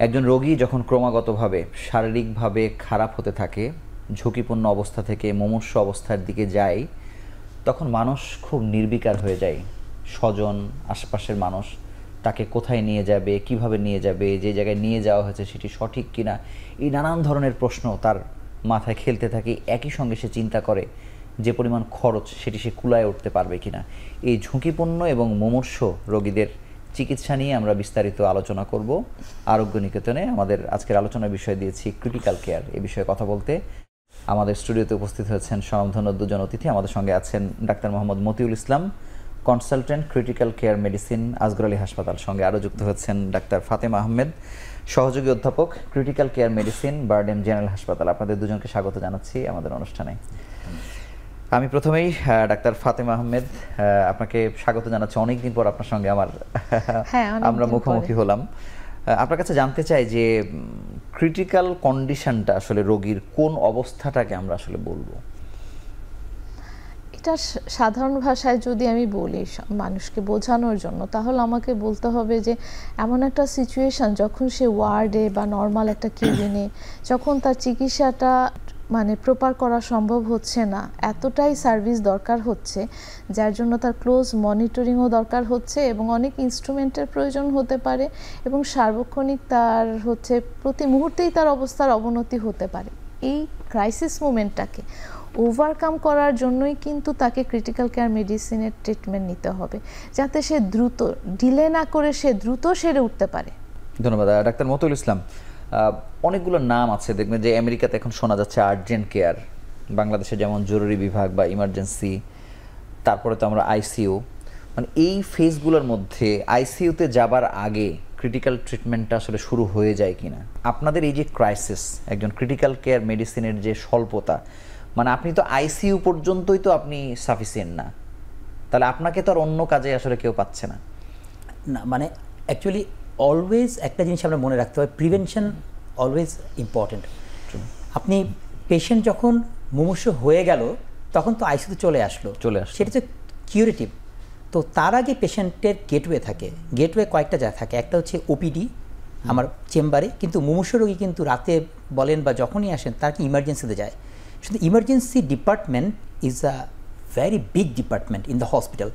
একজন রোগী যখন ক্রমাগতভাবে শারীরিকভাবে খারাপ হতে থাকে, ঝুঁকিপূর্ণ অবস্থা থেকে মুমূর্ষ অবস্থার দিকে যায়, তখন মানুষ খুব নির্বিকার হয়ে যায়। স্বজন, আশপাশের মানুষ তাকে কোথায় নিয়ে যাবে, কিভাবে নিয়ে যাবে, যে জায়গায় নিয়ে যাওয়া হয়েছে সেটি সঠিক কিনা, এই নানান ধরনের প্রশ্ন তার মাথায় খেলতে থাকে। একই সঙ্গে সে চিন্তা করে যে পরিমাণ খরচ সেটি সে কুলায় উঠতে পারবে কিনা। এই ঝুঁকিপূর্ণ এবং মুমূর্ষ রোগীদের চিকিৎসা নিয়ে আমরা বিস্তারিত আলোচনা করব আরোগ্য নিকেতনে। আমাদের আজকের আলোচনার বিষয় দিয়েছি ক্রিটিক্যাল কেয়ার। এই বিষয়ে কথা বলতে আমাদের স্টুডিওতে উপস্থিত হয়েছেন স্বনামধন্য দুজন অতিথি। আমাদের সঙ্গে আছেন doctor Mohammad Motiul Islam, consultant critical care medicine, Azgar Ali হাসপাতাল। সঙ্গে আরও যুক্ত হচ্ছেন ডাক্তার ফাতেমা আহমেদ, সহযোগী অধ্যাপক, critical care medicine, BIRDEM general হাসপাতাল। আপনাদের দুজনকে স্বাগত জানাচ্ছি আমাদের অনুষ্ঠানে। আমি প্রথমেই ডাক্তার ফাতেমা আহমেদ, আপনাকে স্বাগত জানাচ্ছি। অনেকদিন পর আপনার সঙ্গে আমরা মুখোমুখি হলাম। আপনার কাছে জানতে চাই যে ক্রিটিক্যাল কন্ডিশনটা আসলে রোগীর কোন অবস্থাটাকে আমরা আসলে বলবো? এটা সাধারণ ভাষায় যদি আমি বলি মানুষকে বোঝানোর জন্য, তাহলে আমাকে বলতে হবে যে এমন একটা সিচুয়েশন যখন সে ওয়ার্ডে বা নর্মাল একটা কেবিনে, যখন তার চিকিৎসাটা প্রপার করা সম্ভব হচ্ছে না, এতটাই সার্ভিস দরকার হচ্ছে যার জন্য তার ক্লোজ মনিটরিংও দরকার হচ্ছে এবং অনেক ইনস্ট্রুমেন্টের প্রয়োজন হতে পারে এবং সার্বক্ষণিক তার প্রতি মুহূর্তেই তার অবস্থার অবনতি হতে পারে। এই ক্রাইসিস মোমেন্টটাকে ওভারকাম করার জন্যই কিন্তু তাকে ক্রিটিক্যাল কেয়ার মেডিসিনের ট্রিটমেন্ট নিতে হবে, যাতে সে দ্রুত, ডিলে না করে সে দ্রুত সেরে উঠতে পারে। ধন্যবাদ। ডাক্তার মতিউল ইসলাম, অনেকগুলো নাম আছে, দেখবেন যে আমেরিকাতে এখন শোনা যাচ্ছে আর্জেন্ট কেয়ার, বাংলাদেশে যেমন জরুরি বিভাগ বা ইমার্জেন্সি, তারপরে তো আমরা আইসিইউ। এই ফেজগুলোর মধ্যে আইসিইউতে যাবার আগে ক্রিটিক্যাল ট্রিটমেন্টটা আসলে শুরু হয়ে যায় কিনা? আপনাদের এই যে ক্রাইসিস, একজন ক্রিটিক্যাল কেয়ার মেডিসিনের যে স্বল্পতা, আপনি তো আইসিইউ পর্যন্তই তো আপনি সাফিসিয়েন্ট না, তাহলে আপনাকে তো আর অন্য কাজে আসলে কেউ পাচ্ছে না। অ্যাকচুয়ালি অলওয়েজ একটা জিনিস আমরা মনে রাখতে হবে, প্রিভেনশন অলওয়েজ ইম্পর্টেন্ট। আপনি পেশেন্ট যখন মুমূর্ষু হয়ে গেল তখন তো আইসিইউতে চলে আসলো, সেটা তো কিউরেটিভ। তো তার আগে পেশেন্টের গেটওয়ে থাকে, গেটওয়ে কয়েকটা জায়গা থাকে। একটা হচ্ছে ওপিডি আমার চেম্বারে, কিন্তু মুমূর্ষু রোগী কিন্তু রাতে বলেন বা যখনই আসেন তার কি ইমার্জেন্সিতে যায়। শুধু emergency department is a very big department in the hospital.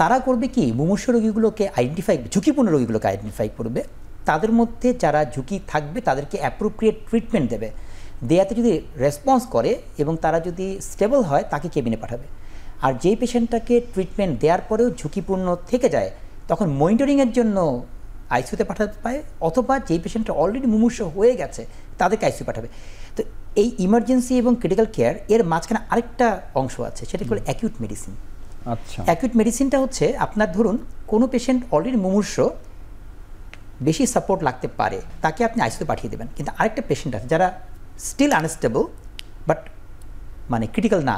তারা করবে কি, মুমূর্ষু রোগীগুলোকে আইডেন্টিফাই, ঝুঁকিপূর্ণ রোগীগুলোকে আইডেন্টিফাই করবে, তাদের মধ্যে যারা ঝুঁকি থাকবে তাদেরকে অ্যাপ্রোপ্রিয়েট ট্রিটমেন্ট দেবে, দেয়াতে যদি রেসপন্স করে এবং তারা যদি স্টেবল হয় তাকে কেবিনে পাঠাবে। আর যেই পেশেন্টটাকে ট্রিটমেন্ট দেওয়ার পরেও ঝুঁকিপূর্ণ থেকে যায় তখন মনিটরিংয়ের জন্য আইসিইউতে পাঠাতে পারে, অথবা যেই পেশেন্টটা অলরেডি মুমূর্ষু হয়ে গেছে তাদেরকে আইসিইউ পাঠাবে। তো এই ইমার্জেন্সি এবং ক্রিটিক্যাল কেয়ার এর মাঝখানে আরেকটা অংশ আছে, সেটা হলো অ্যাকিউট মেডিসিন। আচ্ছা, অ্যাকিউট মেডিসিনটা হচ্ছে আপনার ধরুন কোনো পেশেন্ট অলরেডি মুমূর্ষু, বেশি সাপোর্ট লাগতে পারে, তাকে আপনি আইসিইউতে পাঠিয়ে দেবেন। কিন্তু আরেকটা পেশেন্ট আছে যারা স্টিল আনস্টেবল বাট ক্রিটিক্যাল না,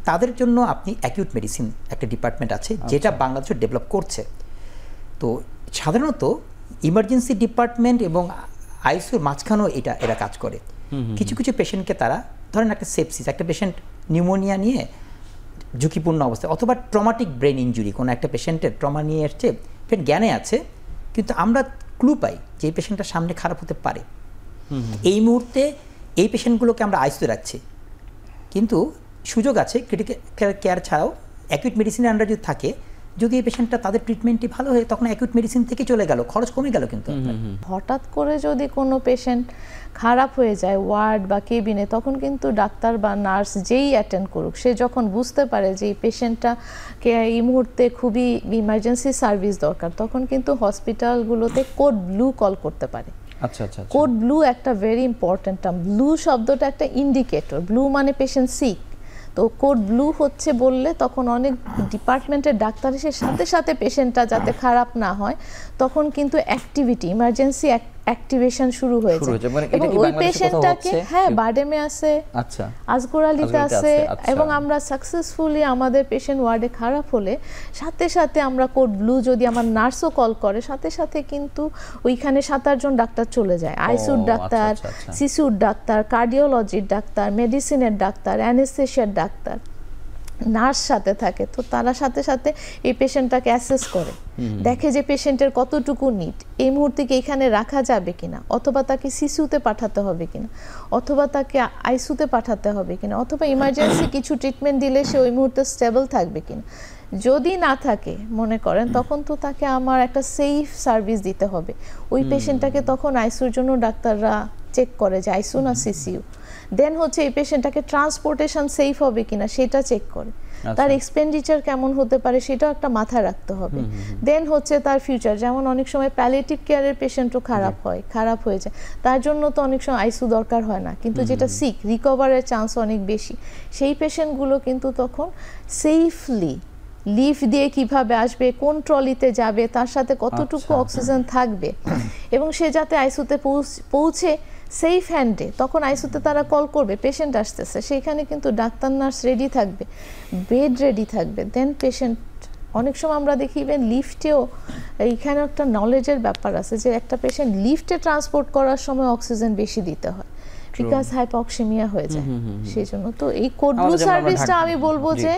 তাদের জন্য আপনি অ্যাকিউট মেডিসিন একটা ডিপার্টমেন্ট আছে যেটা বাংলাদেশে ডেভেলপ করছে। তো সাধারণত ইমার্জেন্সি ডিপার্টমেন্ট এবং আইসিইউর মাঝখানেও এরা কাজ করে। কিছু কিছু পেশেন্টকে তারা ধরেন একটা সেপসিস, একটা পেশেন্ট নিউমোনিয়া নিয়ে ঝুঁকিপূর্ণ অবস্থায়, অথবা ট্রমাটিক ব্রেন ইঞ্জুরি, কোনো একটা পেশেন্টের ট্রমা নিয়ে এসছে, পেশেন্ট জ্ঞানে আছে কিন্তু আমরা ক্লু পাই যে এই পেশেন্টটা সামনে খারাপ হতে পারে, এই মুহূর্তে এই পেশেন্টগুলোকে আমরা আইসিইউতে রাখছি। কিন্তু সুযোগ আছে ক্রিটিক্যাল কেয়ার ছাড়াও অ্যাকিউট মেডিসিনের আন্ডার যদি থাকে, যদি এই পেশেন্টটা তাদের ট্রিটমেন্টটি ভালো হয় তখন অ্যাকিউট মেডিসিন থেকে চলে গেল, খরচ কমে গেল। কিন্তু হঠাৎ করে যদি কোনো পেশেন্ট খারাপ হয়ে যায় ওয়ার্ড বা কেবিনে, তখন কিন্তু ডাক্তার বা নার্স যেই অ্যাটেন্ড করুক, সে যখন বুঝতে পারে যে এই পেশেন্টটাকে এই মুহূর্তে খুবই ইমার্জেন্সি সার্ভিস দরকার, তখন কিন্তু হসপিটালগুলোতে কোড ব্লু কল করতে পারে। কোড ব্লু একটা ভেরি ইম্পর্টেন্ট টার্ম। ব্লু শব্দটা একটা ইন্ডিকেটর, ব্লু মানে পেশেন্ট সিক। তো কোড ব্লু হচ্ছে বললে তখন অনেক ডিপার্টমেন্টের ডাক্তার এসে সাথে সাথে পেশেন্টটা যাতে খারাপ না হয় তখন কিন্তু অ্যাক্টিভিটি, ইমার্জেন্সি অ্যাক্টিভেশন শুরু হয়েছে। এবং ওই পেশেন্টটাকে বারডেমে আছে, আজগর আলীতে আছে, এবং আমরা সাকসেসফুলি আমাদের পেশেন্ট ওয়ার্ডে খারাপ হলে সাথে সাথে আমরা কোড ব্লু, যদি আমার নার্সও কল করে সাথে সাথে কিন্তু ওইখানে 7-8 জন ডাক্তার চলে যায়। আইসিইউর ডাক্তার, সিসিউর ডাক্তার, কার্ডিওলজির ডাক্তার, মেডিসিনের ডাক্তার, অ্যানেস্থেশিয়ার ডাক্তার, নার্স সাথে থাকে, তো তারা সাথে সাথে এই পেশেন্টটাকে অ্যাসেস করে, দেখে যে পেশেন্টের কতটুকু নিড, এই মুহূর্তে কি এখানে রাখা যাবে কিনা, অথবা তাকে সিসিউতে পাঠাতে হবে কিনা, অথবা তাকে আইসিইউতে পাঠাতে হবে কিনা, অথবা ইমার্জেন্সি কিছু ট্রিটমেন্ট দিলে সে ওই মুহূর্তে স্টেবল থাকবে কিনা। যদি না থাকে মনে করেন, তখন তো তাকে আমার একটা সেফ সার্ভিস দিতে হবে। ওই পেশেন্টটাকে তখন আইসিইউর জন্য ডাক্তাররা চেক করে যে আইসিইউ না সিসিইউ। দেন হচ্ছে এই পেশেন্টটাকে ট্রান্সপোর্টেশন সেফ হবে কিনা সেটা চেক করে, তার এক্সপেন্ডিচার কেমন হতে পারে সেটাও একটা মাথায় রাখতে হবে। দেন হচ্ছে তার ফিউচার, যেমন অনেক সময় প্যালিয়েটিভ কেয়ারের পেশেন্টও খারাপ হয়ে যায়, তার জন্য তো অনেক সময় আইসিইউ দরকার হয় না, কিন্তু যেটা সিক রিকভারের চান্স অনেক বেশি, সেই পেশেন্টগুলো কিন্তু তখন সেফলি লিফট দিয়ে কিভাবে আসবে, কোন ট্রলিতে যাবে, তার সাথে কতটুকু অক্সিজেন থাকবে, এবং সে যাতে আইসিইউতে পৌঁছে সেফ হ্যান্ডে, তখন আইসিইউতে তারা কল করবে পেশেন্ট আসতেছে, সেইখানে কিন্তু ডাক্তার নার্স রেডি থাকবে, বেড রেডি থাকবে। দেন পেশেন্ট, অনেক সময় আমরা দেখি ইভেন লিফটেও এইখানে একটা নলেজের ব্যাপার আছে যে একটা পেশেন্ট লিফটে ট্রান্সপোর্ট করার সময় অক্সিজেন বেশি দিতে হয়, বিকজ হাইপোক্সিমিয়া হয়ে যায়। সেই জন্য তো এই কোড ব্লু সার্ভিসটা আমি বলবো যে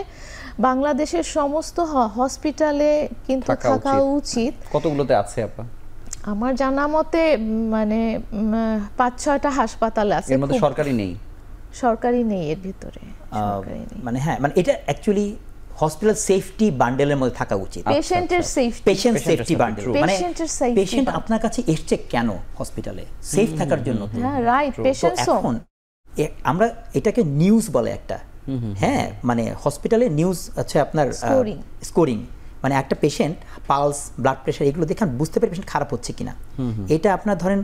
বাংলাদেশের সমস্ত হসপিটালে কিন্তু থাকা উচিত। কতগুলোতে আছে আপা? আমার জানা মতে মানে 5-6টা হাসপাতাল আছে, এর মধ্যে সরকারি নেই। সরকারি নেই এর ভিতরে, সরকারি নেই। মানে হ্যাঁ, মানে এটা অ্যাকচুয়ালি হসপিটাল সেফটি বান্ডেলের মধ্যে থাকা উচিত। পেশেন্টের সেফটি, পেশেন্ট সেফটি বান্ডেল, মানে পেশেন্টের সেফটি, পেশেন্ট আপনার কাছে এসছে কেন হসপিটালে? সেফ থাকার জন্য। হ্যাঁ রাইট, পেশেন্টস এখন আমরা এটাকে নিউজ বলে একটা, হ্যাঁ, মানে হসপিটালে নিউজ আছে আপনার স্কোরিং, মানে একটা পেশেন্ট পালস, ব্লাড প্রেশার এগুলো দেখে বুঝতে পারে পেশেন্ট খারাপ হচ্ছে কিনা। এটা আপনার ধরেন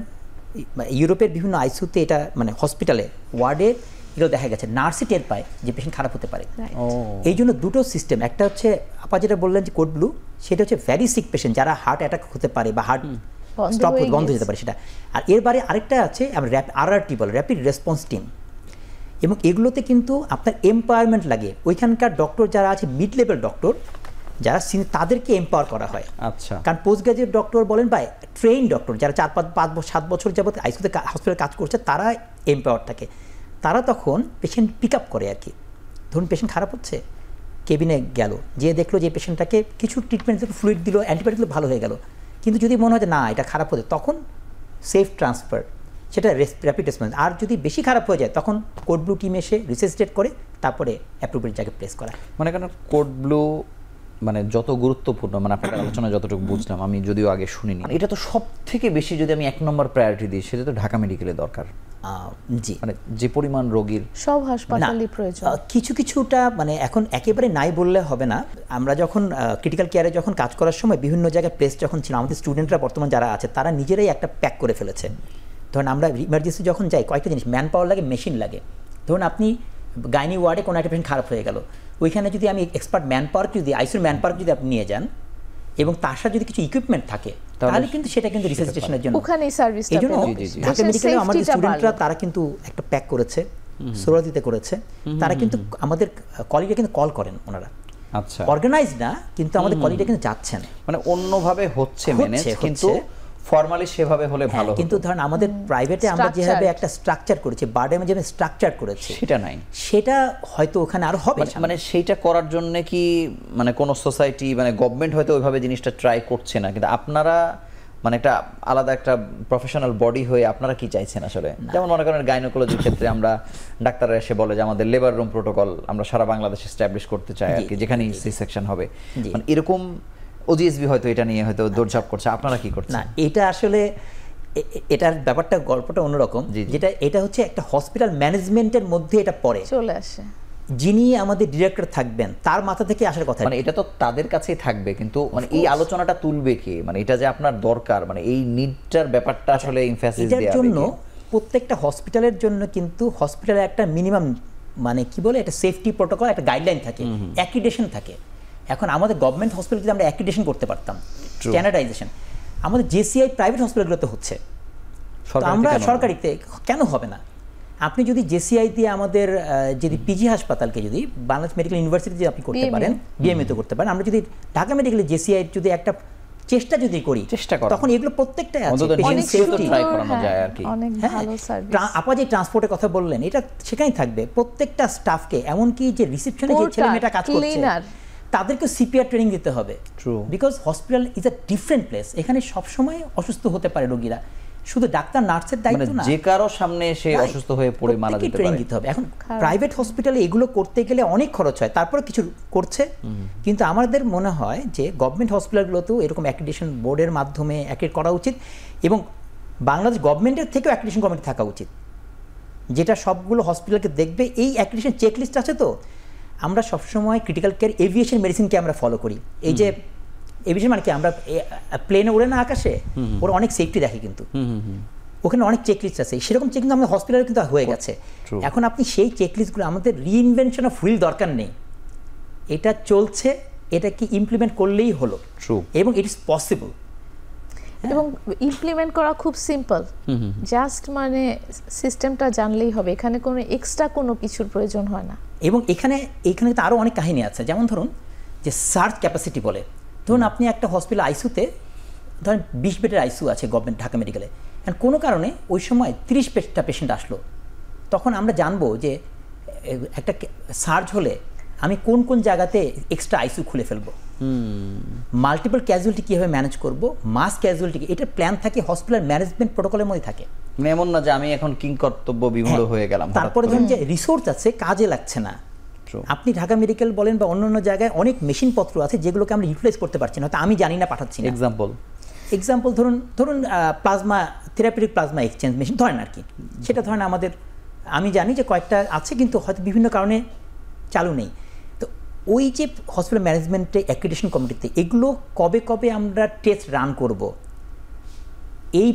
ইউরোপের বিভিন্ন আইসিইউতে, এটা মানে হসপিটালে ওয়ার্ডে এগুলো দেখা গেছে, নার্সই টের পায় যে পেশেন্ট খারাপ হতে পারে। এই জন্য দুটো সিস্টেম, একটা হচ্ছে আপা যেটা বললেন যে কোড ব্লু, সেটা হচ্ছে ভ্যারি সিক পেশেন্ট যারা হার্ট অ্যাটাক হতে পারে বা হার্ট স্টপ বন্ধ হয়ে যেতে পারে সেটা। আর এর বাইরে আরেকটা আছে আমরা RRT বলে, র্যাপিড রেসপন্স টিম, এবং এগুলোতে কিন্তু আপনার এম্পাওয়ারমেন্ট লাগে। ওইখানকার ডক্টর যারা আছে মিড লেভেল ডক্টর যারা, তাদেরকে এম্পাওয়ার করা হয়। আচ্ছা, কারণ পোস্ট গ্রাজুয়েট ডক্টর বলেন বা ট্রেন ডক্টর যারা 4-5-7 বছর যাবত আইসিইউতে হসপিটালে কাজ করছে, তারা এম্পাওয়ার থাকে। তারা তখন পেশেন্ট পিক আপ করে আর কি। ধরুন পেশেন্ট খারাপ হচ্ছে, কেবিনে গেল, যে দেখলো যে পেশেন্টটাকে কিছু ট্রিটমেন্ট দিল, ফ্লুইড দিল, অ্যান্টিবায়োটিক দিল, ভালো হয়ে গেল, কিন্তু যদি মনে হয় যে না এটা খারাপ হতে, তখন সেফ ট্রান্সফার, সেটা র্যাপিড রেসপন্স। আর যদি বেশি খারাপ হয়ে যায় তখন কোড ব্লু টিম এসে রিসেসিটেট করে তারপরে অ্যাপ্রোপ্রিয়েট জায়গায় প্লেস করা। মানে কেন কোড ব্লু মানে যত গুরুত্বপূর্ণ, মানে আপনার আলোচনা যতটুকু বুঝলাম, আমি যদিও আগে শুনিনি, এটা তো সব থেকে বেশি যদি আমি 1 নম্বর প্রায়োরিটি দিই, সেটা তো ঢাকা মেডিকেলে দরকার। জি, মানে যে পরিমাণ রোগীর সব হাসপাতালে প্রয়োজন। কিছুটা মানে এখন একেবারে নাই বললে হবে না। আমরা যখন ক্রিটিক্যাল কেয়ারে যখন কাজ করার সময় বিভিন্ন জায়গায় প্লেস যখন ছিল, আমাদের স্টুডেন্টরা বর্তমান যারা আছে তারা নিজেরাই একটা প্যাক করে ফেলেছে। ধরুন আমরা ইমার্জেন্সি যখন যাই, কয়েকটা জিনিস, ম্যান পাওয়ার লাগে, মেশিন লাগে। ধরুন আপনি গাইনি ওয়ার্ডে কোনো একটা পেশেন্ট খারাপ হয়ে গেল, ওইখানে যদি আমি এক্সপার্ট ম্যান পাওয়ার যদি আইসিইউর ম্যান পাওয়ার যদি আপনি নিয়ে যান এবং তার সাথে যদি কিছু ইকুইপমেন্ট থাকে, তাহলে কিন্তু সেটা কিন্তু রিসার্চেশনের জন্য ওখানেই সার্ভিসটা। এই জন্য ঢাকা মেডিকেলে আমাদের স্টুডেন্টরা তারা কিন্তু একটা প্যাক করেছে, সোরাদিতে করেছে, তারা কিন্তু আমাদের কলিগরা কিন্তু কল করেন ওনারা। আচ্ছা, অর্গানাইজ না, কিন্তু আমাদের কলিগরা কিন্তু যাচ্ছেন, মানে অন্যভাবে হচ্ছে ম্যানেজ, কিন্তু ফর্মালি সেভাবে হলে ভালো। কিন্তু ধরেন আমাদের প্রাইভেটে আমরা যেভাবে একটা স্ট্রাকচার করেছি, বারডেমে যেভাবে স্ট্রাকচার করেছি, সেটা নাই, সেটা হয়তো ওখানে আরো হবে। মানে সেইটা করার জন্য কি মানে কোন সোসাইটি, মানে গভর্নমেন্ট হয়তো ওইভাবে জিনিসটা ট্রাই করছে না, কিন্তু আপনারা মানে একটা আলাদা একটা প্রফেশনাল বডি হয়ে আপনারা কি চাইছেন আসলে? যেমন মনে করেন গাইনোকোলজির ক্ষেত্রে আমরা ডাক্তাররা এসে বলে যে আমাদের লেবার রুম প্রোটোকল আমরা সারা বাংলাদেশে এস্টাবলিশ করতে চাই আর কি, যেখানে সি সেকশন হবে, মানে এরকম ওজিএসবি হয়তো এটা নিয়ে হয়তো দৌড়ঝাঁপ করছে, আপনারা কি করছেন? না, এটা আসলে এটার ব্যাপারটা গল্পটা অন্যরকম। যেটা এটা হচ্ছে একটা হসপিটাল ম্যানেজমেন্টের মধ্যে এটা পড়ে চলে আসে, যিনি আমাদের ডিরেক্টর থাকবেন তার মাথা থেকে আসার কথা। মানে এটা তো তাদের কাছেই থাকবে, কিন্তু মানে এই আলোচনাটা তুলবে কে? মানে এটা যে আপনার দরকার, মানে এই নিডটার ব্যাপারটা আসলে এমফাসিস দেয়া এর জন্য প্রত্যেকটা হসপিটালের জন্য কিন্তু হসপিটালে একটা মিনিমাম মানে কি বলে একটা সেফটি প্রোটোকল, একটা গাইডলাইন থাকে, অ্যাক্রিডিটেশন থাকে। এখন আমাদের গভর্নমেন্ট হসপিটাল যদি আমরা অ্যাক্রিডিটেশন করতে পারতাম, স্ট্যান্ডার্ডাইজেশন, আমাদের জেসিআই প্রাইভেট হসপিটালগুলোতে হচ্ছে, আমরা সরকারিতে কেন হবে না? আপনি যদি জেসিআই দিয়ে আমাদের যদি পিজি হাসপাতালকে যদি বাংলাদেশ মেডিকেল ইউনিভার্সিটি যদি আপনি করতে পারেন, বিএমইউ তে করতে পারেন, আমরা যদি ঢাকা মেডিকেলে জেসিআই যদি একটা চেষ্টা যদি করি, চেষ্টা করা, তখন এগুলো প্রত্যেকটাই আছে। অন্তত Patient নিজে তো safety, ট্রাই করানো যায় আর কি। অনেক হ্যাঁ, ভালো সার্ভিস। আপা যে ট্রান্সপোর্টের কথা বললেন, এটা সেখানেই থাকবে। প্রত্যেকটা স্টাফকে, এমনকি যে রিসেপশনে যে Porter, ছেলেমেয়েটা কাজ করছে cleaner, তাদেরকে সিপিআর ট্রেনিং দিতে হবে। True. Because hospital is a different place. এখানে সবসময় অসুস্থ হতে পারে রোগীরা, শুধু ডাক্তার নার্সের মানে দায়িত্ব না, যে কারো সামনে সে অসুস্থ হয়ে পড়ে মারা যেতে ট্রেনিং পারে। দিতে হবে। এখন প্রাইভেট হসপিটালে এগুলো করতে গেলে অনেক খরচ হয়, তারপরে কিছু করছে। কিন্তু আমাদের মনে হয় যে গভর্নমেন্ট হসপিটালগুলোতেও এরকম অ্যাক্রিডিটেশন বোর্ডের মাধ্যমে অ্যাক্রিডিট করা উচিত, এবং বাংলাদেশ গভর্নমেন্টের থেকেও অ্যাক্রিডিটেশন কমিটি থাকা উচিত, যেটা সবগুলো হসপিটালকে দেখবে। এই অ্যাক্রিডিটেশন চেকলিস্ট আছে। তো আমরা সবসময় ক্রিটিক্যাল কেয়ার এভিয়েশন মেডিসিনকে আমরা ফলো করি। এই যে এভিয়েশন মানে কি, আমরা প্লেনে উড়ে না আকাশে, ওরা অনেক সেফটি দেখে, কিন্তু ওখানে অনেক চেকলিস্ট আছে। সেরকম চেকলিস্ট আমাদের হসপিটালে কিন্তু হয়ে গেছে। এখন আপনি সেই চেকলিস্টগুলো, আমাদের রিইনভেনশন অফ হুইল দরকার নেই, এটা চলছে, এটাকে ইমপ্লিমেন্ট করলেই হলো, এবং ইট ইজ পসিবল। এবং ইমপ্লিমেন্ট করা খুব সিম্পল, জাস্ট মানে সিস্টেমটা জানলেই হবে, এখানে কোনো এক্সট্রা কোনো কিছুর প্রয়োজন হয় না। এবং এখানে তো আরও অনেক কাহিনী আছে। যেমন ধরুন যে সার্চ ক্যাপাসিটি বলে, ধরুন আপনি একটা হসপিটাল আইসিউতে, ধরেন 20 বেডের আইসিউ আছে গভর্নমেন্ট ঢাকা মেডিকেলে, কারণ কোনো কারণে ওই সময় 30টা পেশেন্ট আসলো, তখন আমরা জানবো যে একটা সার্চ হলে আমি কোন কোন জায়গাতে এক্সট্রা আইসিউ খুলে ফেলবো, মাল্টিপল ক্যাজুয়ালিটি কীভাবে ম্যানেজ করবো, মাস ক্যাজুয়ালিটি, এটার প্ল্যান থাকে, হসপিটাল ম্যানেজমেন্ট প্রোটোকলের মধ্যে থাকে। এমন না যে আমি এখন কিং কর্তব্য বিমূঢ় হয়ে গেলাম। তারপরে ধরুন যে রিসোর্স আছে, কাজে লাগছে না। আপনি ঢাকা মেডিকেল বলেন বা অন্য জায়গায় অনেক মেশিনপত্র আছে যেগুলোকে আমরা ইউটিলাইজ করতে পারছি না, হয়তো আমি জানি না, পাঠাচ্ছি না। এক্সাম্পল ধরুন plasma therapeutic plasma exchange machine ধরেন আর কি, সেটা ধরেন আমাদের, আমি জানি যে কয়েকটা আছে, কিন্তু হয়তো বিভিন্ন কারণে চালু নেই। তো ওই যে হসপিটাল ম্যানেজমেন্টে অ্যাক্রিডিটেশন কমিটিতে এগুলো কবে আমরা টেস্ট রান করব, এই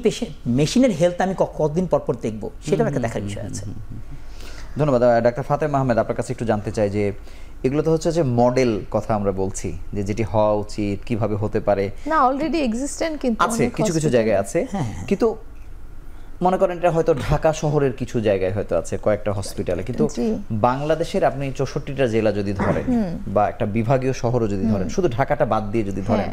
মেশিনের হেলথ আমি কতদিন পর দেখবো, সেটাও একটা দেখার বিষয় আছে। ধন্যবাদ। ডাক্তার ফাতেমা আহমেদ, আপনার কাছে একটু জানতে চাই যে এগুলো তো হচ্ছে যে মডেল কথা আমরা বলছি, যে যেটি হওয়া উচিত, কিভাবে হতে পারে, না অলরেডি এক্সিস্টেন্ট কিন্তু আছে, কিছু জায়গায় আছে, কিন্তু মনে করেন এটা হয়তো ঢাকা শহরের কিছু জায়গায় হয়তো আছে কয়েকটা হসপিটালে, কিন্তু বাংলাদেশের আপনি 64টা জেলা যদি ধরেন বা একটা বিভাগীয় শহরও যদি ধরেন, শুধু ঢাকাটা বাদ দিয়ে যদি ধরেন,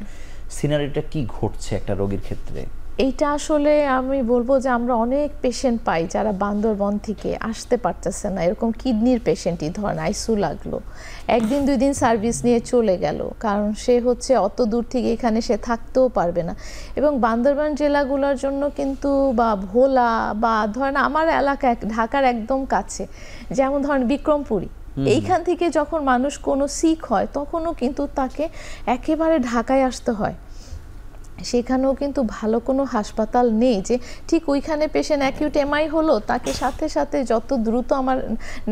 সিনারিটা কি ঘটছে একটা রোগীর ক্ষেত্রে? এইটা আসলে আমি বলবো যে আমরা অনেক পেশেন্ট পাই যারা বান্দরবন থেকে আসতে পারতেছে না, এরকম কিডনির পেশেন্টই ধরেন আইসিইউ লাগলো, একদিন 2 দিন সার্ভিস নিয়ে চলে গেল, কারণ সে হচ্ছে অত দূর থেকে এখানে সে থাকতেও পারবে না। এবং বান্দরবান জেলাগুলোর জন্য কিন্তু, বা ভোলা, বা ধরেন আমার এলাকা ঢাকার একদম কাছে, যেমন ধরেন বিক্রমপুরী, এইখান থেকে যখন মানুষ কোনো সিক হয় তখনও কিন্তু তাকে একেবারে ঢাকায় আসতে হয়। সেখানেও কিন্তু ভালো কোনো হাসপাতাল নেই যে ঠিক ওইখানে পেশেন্ট অ্যাকিউট এমআই হলো, তাকে সাথে সাথে যত দ্রুত আমার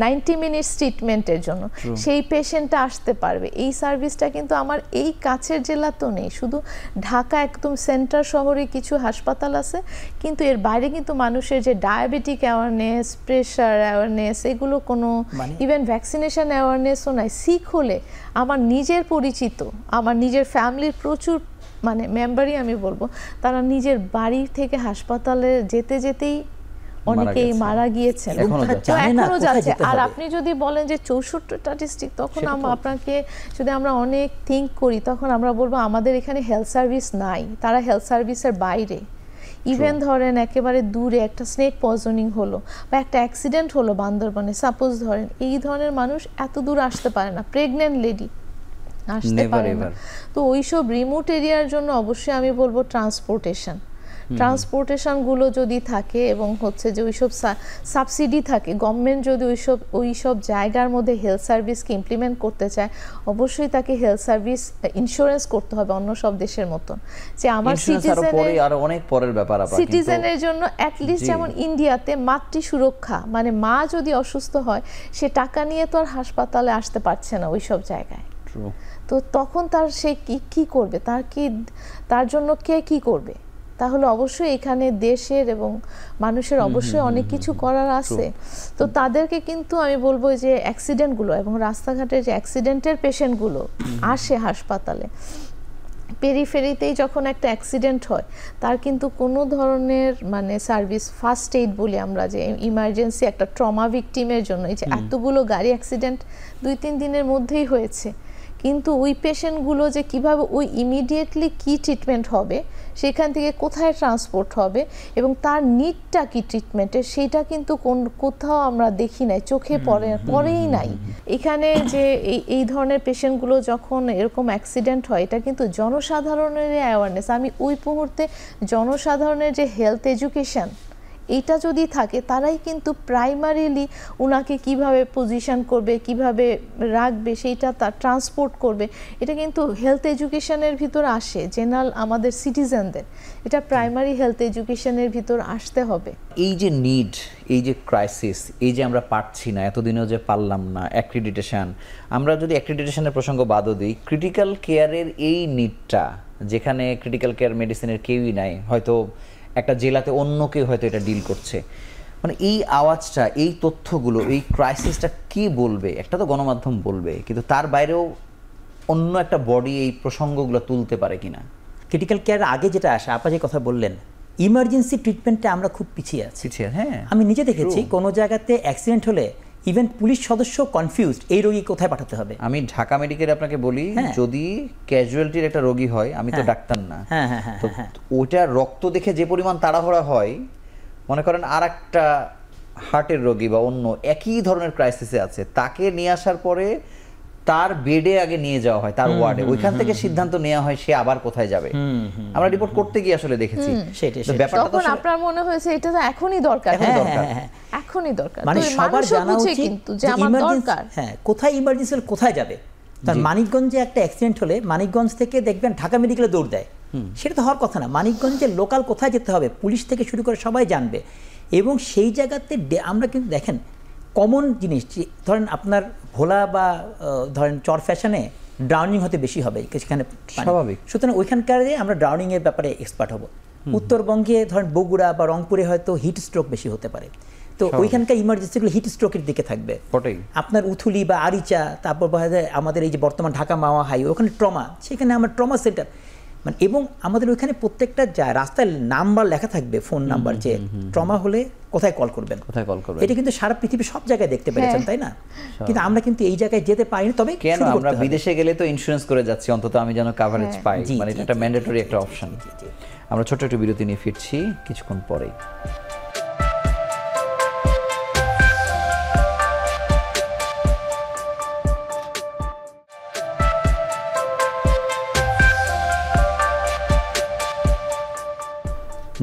90 মিনিটস ট্রিটমেন্টের জন্য সেই পেশেন্টটা আসতে পারবে, এই সার্ভিসটা কিন্তু আমার এই কাছের জেলা তো নেই। শুধু ঢাকা একদম সেন্টার শহরে কিছু হাসপাতাল আছে, কিন্তু এর বাইরে কিন্তু মানুষের যে ডায়াবেটিক অ্যাওয়ারনেস, প্রেশার অ্যাওয়ারনেস, এগুলো কোনো, ইভেন ভ্যাকসিনেশন অ্যাওয়ারনেসও নাই। সিক হলে আমার নিজের পরিচিত, আমার নিজের ফ্যামিলির প্রচুর মানে মেম্বারই আমি বলবো, তারা নিজের বাড়ি থেকে হাসপাতালে যেতেই অনেকেই মারা গিয়েছেন, এখনো যাচ্ছে। আর আপনি যদি বলেন যে 64টা ডিস্ট্রিক্ট, তখন আপনাকে যদি আমরা অনেক থিঙ্ক করি, তখন আমরা বলবো আমাদের এখানে হেলথ সার্ভিস নাই, তারা হেলথ সার্ভিসের বাইরে। ইভেন ধরেন একেবারে দূরে একটা স্নেক পয়জনিং হলো বা একটা অ্যাক্সিডেন্ট হলো বান্দরবনে, সাপোজ ধরেন, এই ধরনের মানুষ এত দূর আসতে পারে না, প্রেগনেন্ট লেডি আসতে পারে না। তো ওইসব রিমোট এরিয়ার জন্য অবশ্যই আমি বলবো ট্রান্সপোর্টেশনগুলো যদি থাকে, এবং হচ্ছে যে ওইসব সাবসিডি থাকে, গভর্নমেন্ট যদি ওইসব জায়গার মধ্যে হেলথ সার্ভিসকে ইমপ্লিমেন্ট করতে চায়, অবশ্যই তাকে হেলথ সার্ভিস ইন্স্যুরেন্স করতে হবে অন্য সব দেশের মতন, যে আমার সিটিজেনের জন্য অ্যাটলিস্ট, যেমন ইন্ডিয়াতে মাতৃ সুরক্ষা, মানে মা যদি অসুস্থ হয় সে টাকা নিয়ে তো আর হাসপাতালে আসতে পারছে না ওইসব জায়গায়, তো তখন সে কি করবে, তার জন্য কে কি করবে? তাহলে অবশ্যই এখানে দেশের এবং মানুষের অবশ্যই অনেক কিছু করার আছে। তো তাদেরকে কিন্তু আমি বলবো যে অ্যাক্সিডেন্টগুলো এবং রাস্তাঘাটে যে অ্যাক্সিডেন্টের পেশেন্টগুলো আসে হাসপাতালে, পেরিফেরিতেই যখন একটা অ্যাক্সিডেন্ট হয়, তার কিন্তু কোনো ধরনের মানে সার্ভিস, ফার্স্ট এইড বলি আমরা, যে ইমার্জেন্সি একটা ট্রমা ভিকটিমের জন্য, এই যে এতগুলো গাড়ি অ্যাক্সিডেন্ট 2-3 দিনের মধ্যেই হয়েছে, কিন্তু ওই পেশেন্টগুলো যে কিভাবে ওই ইমিডিয়েটলি কি ট্রিটমেন্ট হবে, সেখান থেকে কোথায় ট্রান্সপোর্ট হবে এবং তার নিডটা কি ট্রিটমেন্টের, সেটা কিন্তু কোথাও আমরা দেখি নাই, চোখে পড়েই নাই। এখানে যে এই ধরনের পেশেন্টগুলো যখন এরকম অ্যাক্সিডেন্ট হয়, এটা কিন্তু জনসাধারণের অ্যাওয়ারনেস। আমি ওই মুহূর্তে জনসাধারণের যে হেলথ এডুকেশন, এইটা যদি থাকে, তারাই কিন্তু প্রাইমারিলি ওনাকে কিভাবে পজিশন করবে, কিভাবে রাখবে, সেইটা তার ট্রান্সপোর্ট করবে, এটা কিন্তু হেলথ এডুকেশনের ভিতর আসে। জেনারেল আমাদের সিটিজেনদের এটা প্রাইমারি হেলথ এডুকেশনের ভিতর আসতে হবে। এই যে নিড, এই যে ক্রাইসিস, এই যে আমরা পারছি না, এতদিনেও যে পারলাম না, অ্যাক্রিডিটেশন, আমরা যদি অ্যাক্রিডিটেশনের প্রসঙ্গ বাদও দিই, ক্রিটিক্যাল কেয়ারের এই নিডটা, যেখানে ক্রিটিক্যাল কেয়ার মেডিসিনের কেউই নাই, হয়তো একটা জেলাতে অন্য কেউ হয়তো এটা ডিল করছে, মানে এই আওয়াজটা, এই তথ্যগুলো, এই ক্রাইসিসটা কি বলবে? একটা তো গণমাধ্যম বলবে, কিন্তু তার বাইরেও অন্য একটা বডি এই প্রসঙ্গগুলো তুলতে পারে কিনা? ক্রিটিক্যাল কেয়ার আগে যেটা আসে, আপনি যে কথা বললেন, ইমার্জেন্সি ট্রিটমেন্টে আমরা খুব পিছিয়ে আছি। হ্যাঁ, আমি নিজে দেখেছি কোনো জায়গাতে অ্যাক্সিডেন্ট হলে ইভেন পুলিশ সদস্য কনফিউজড এই রোগী কোথায় পাঠাতে হবে। আমি ঢাকা মেডিকেলে আপনাকে বলি, যদি ক্যাজুয়ালিটির একটা রোগী হয়, আমি তো ডাক্তার না, তো ওটা রক্ত দেখে যে পরিমাণ তাড়াহুড়া হয়, মনে করেন আর একটা হার্টের রোগী বা অন্য একই ধরনের ক্রাইসিসে আছে, তাকে নিয়ে আসার পরে তার বেডে আগে নিয়ে যাওয়া হয়, তার ওয়ার্ডে, ওইখান থেকে সিদ্ধান্ত নেওয়া হয় সে আবার কোথায় যাবে। আমরা রিপোর্ট করতে গিয়ে আসলে দেখেছি তখন আপনার মনে হয়েছে এটা তো এখনই দরকার, এখনই দরকার, মানে সবার জানা উচিত কিন্তু যে আমার দরকার, কোথায় ইমার্জেন্সি হলে কোথায় যাবে। তার মানিকগঞ্জে একটা অ্যাক্সিডেন্ট হলে মানিকগঞ্জ থেকে দেখবেন ঢাকা মেডিকেলে দৌড় দেয়, সেটা তো হওয়ার কথা না। মানিকগঞ্জের লোকাল কোথায় যেতে হবে পুলিশ থেকে শুরু করে সবাই জানবে, এবং সেই জায়গাতে আমরা কিন্তু দেখেন কমন জিনিস, ধরেন আপনার ভোলা বা ধরেন চর ফ্যাশনে ড্রাউনিং হতে বেশি হবে সেখানে, স্বাভাবিক। সুতরাং ওইখানকার আমরা ড্রাউনিং এর ব্যাপারে এক্সপার্ট হব। উত্তরবঙ্গে ধরেন বগুড়া বা রংপুরে হয়তো হিট স্ট্রোক বেশি হতে পারে, তো ওইখানকার ইমার্জেন্সিগুলো হিট স্ট্রোকের দিকে থাকবে। আপনার উথুলি বা আরিচা, তারপর আমাদের এই যে বর্তমান ঢাকা মাওয়া হাই, ওখানে ট্রমা, সেখানে আমার ট্রমা সেন্টার, মানে এবং আমাদের ওইখানে প্রত্যেকটা রাস্তায় নাম্বার লেখা থাকবে, ফোন নাম্বার, যে ট্রমা হলে কোথায় কল করবেন। এটা কিন্তু সারা পৃথিবী সব জায়গায় দেখতে পেরেছেন, তাই না? কিন্তু আমরা কিন্তু এই জায়গায় যেতে পারিনি। তবে কেন আমরা বিদেশে গেলে তো ইন্স্যুরেন্স করে যাচ্ছি, অন্তত আমি যেন কভারেজ পাই, মানে এটা একটা ম্যান্ডেটরি একটা অপশন। আমরা ছোট্ট একটু বিরতি নিয়ে ফিরছি কিছুক্ষণ পরেই।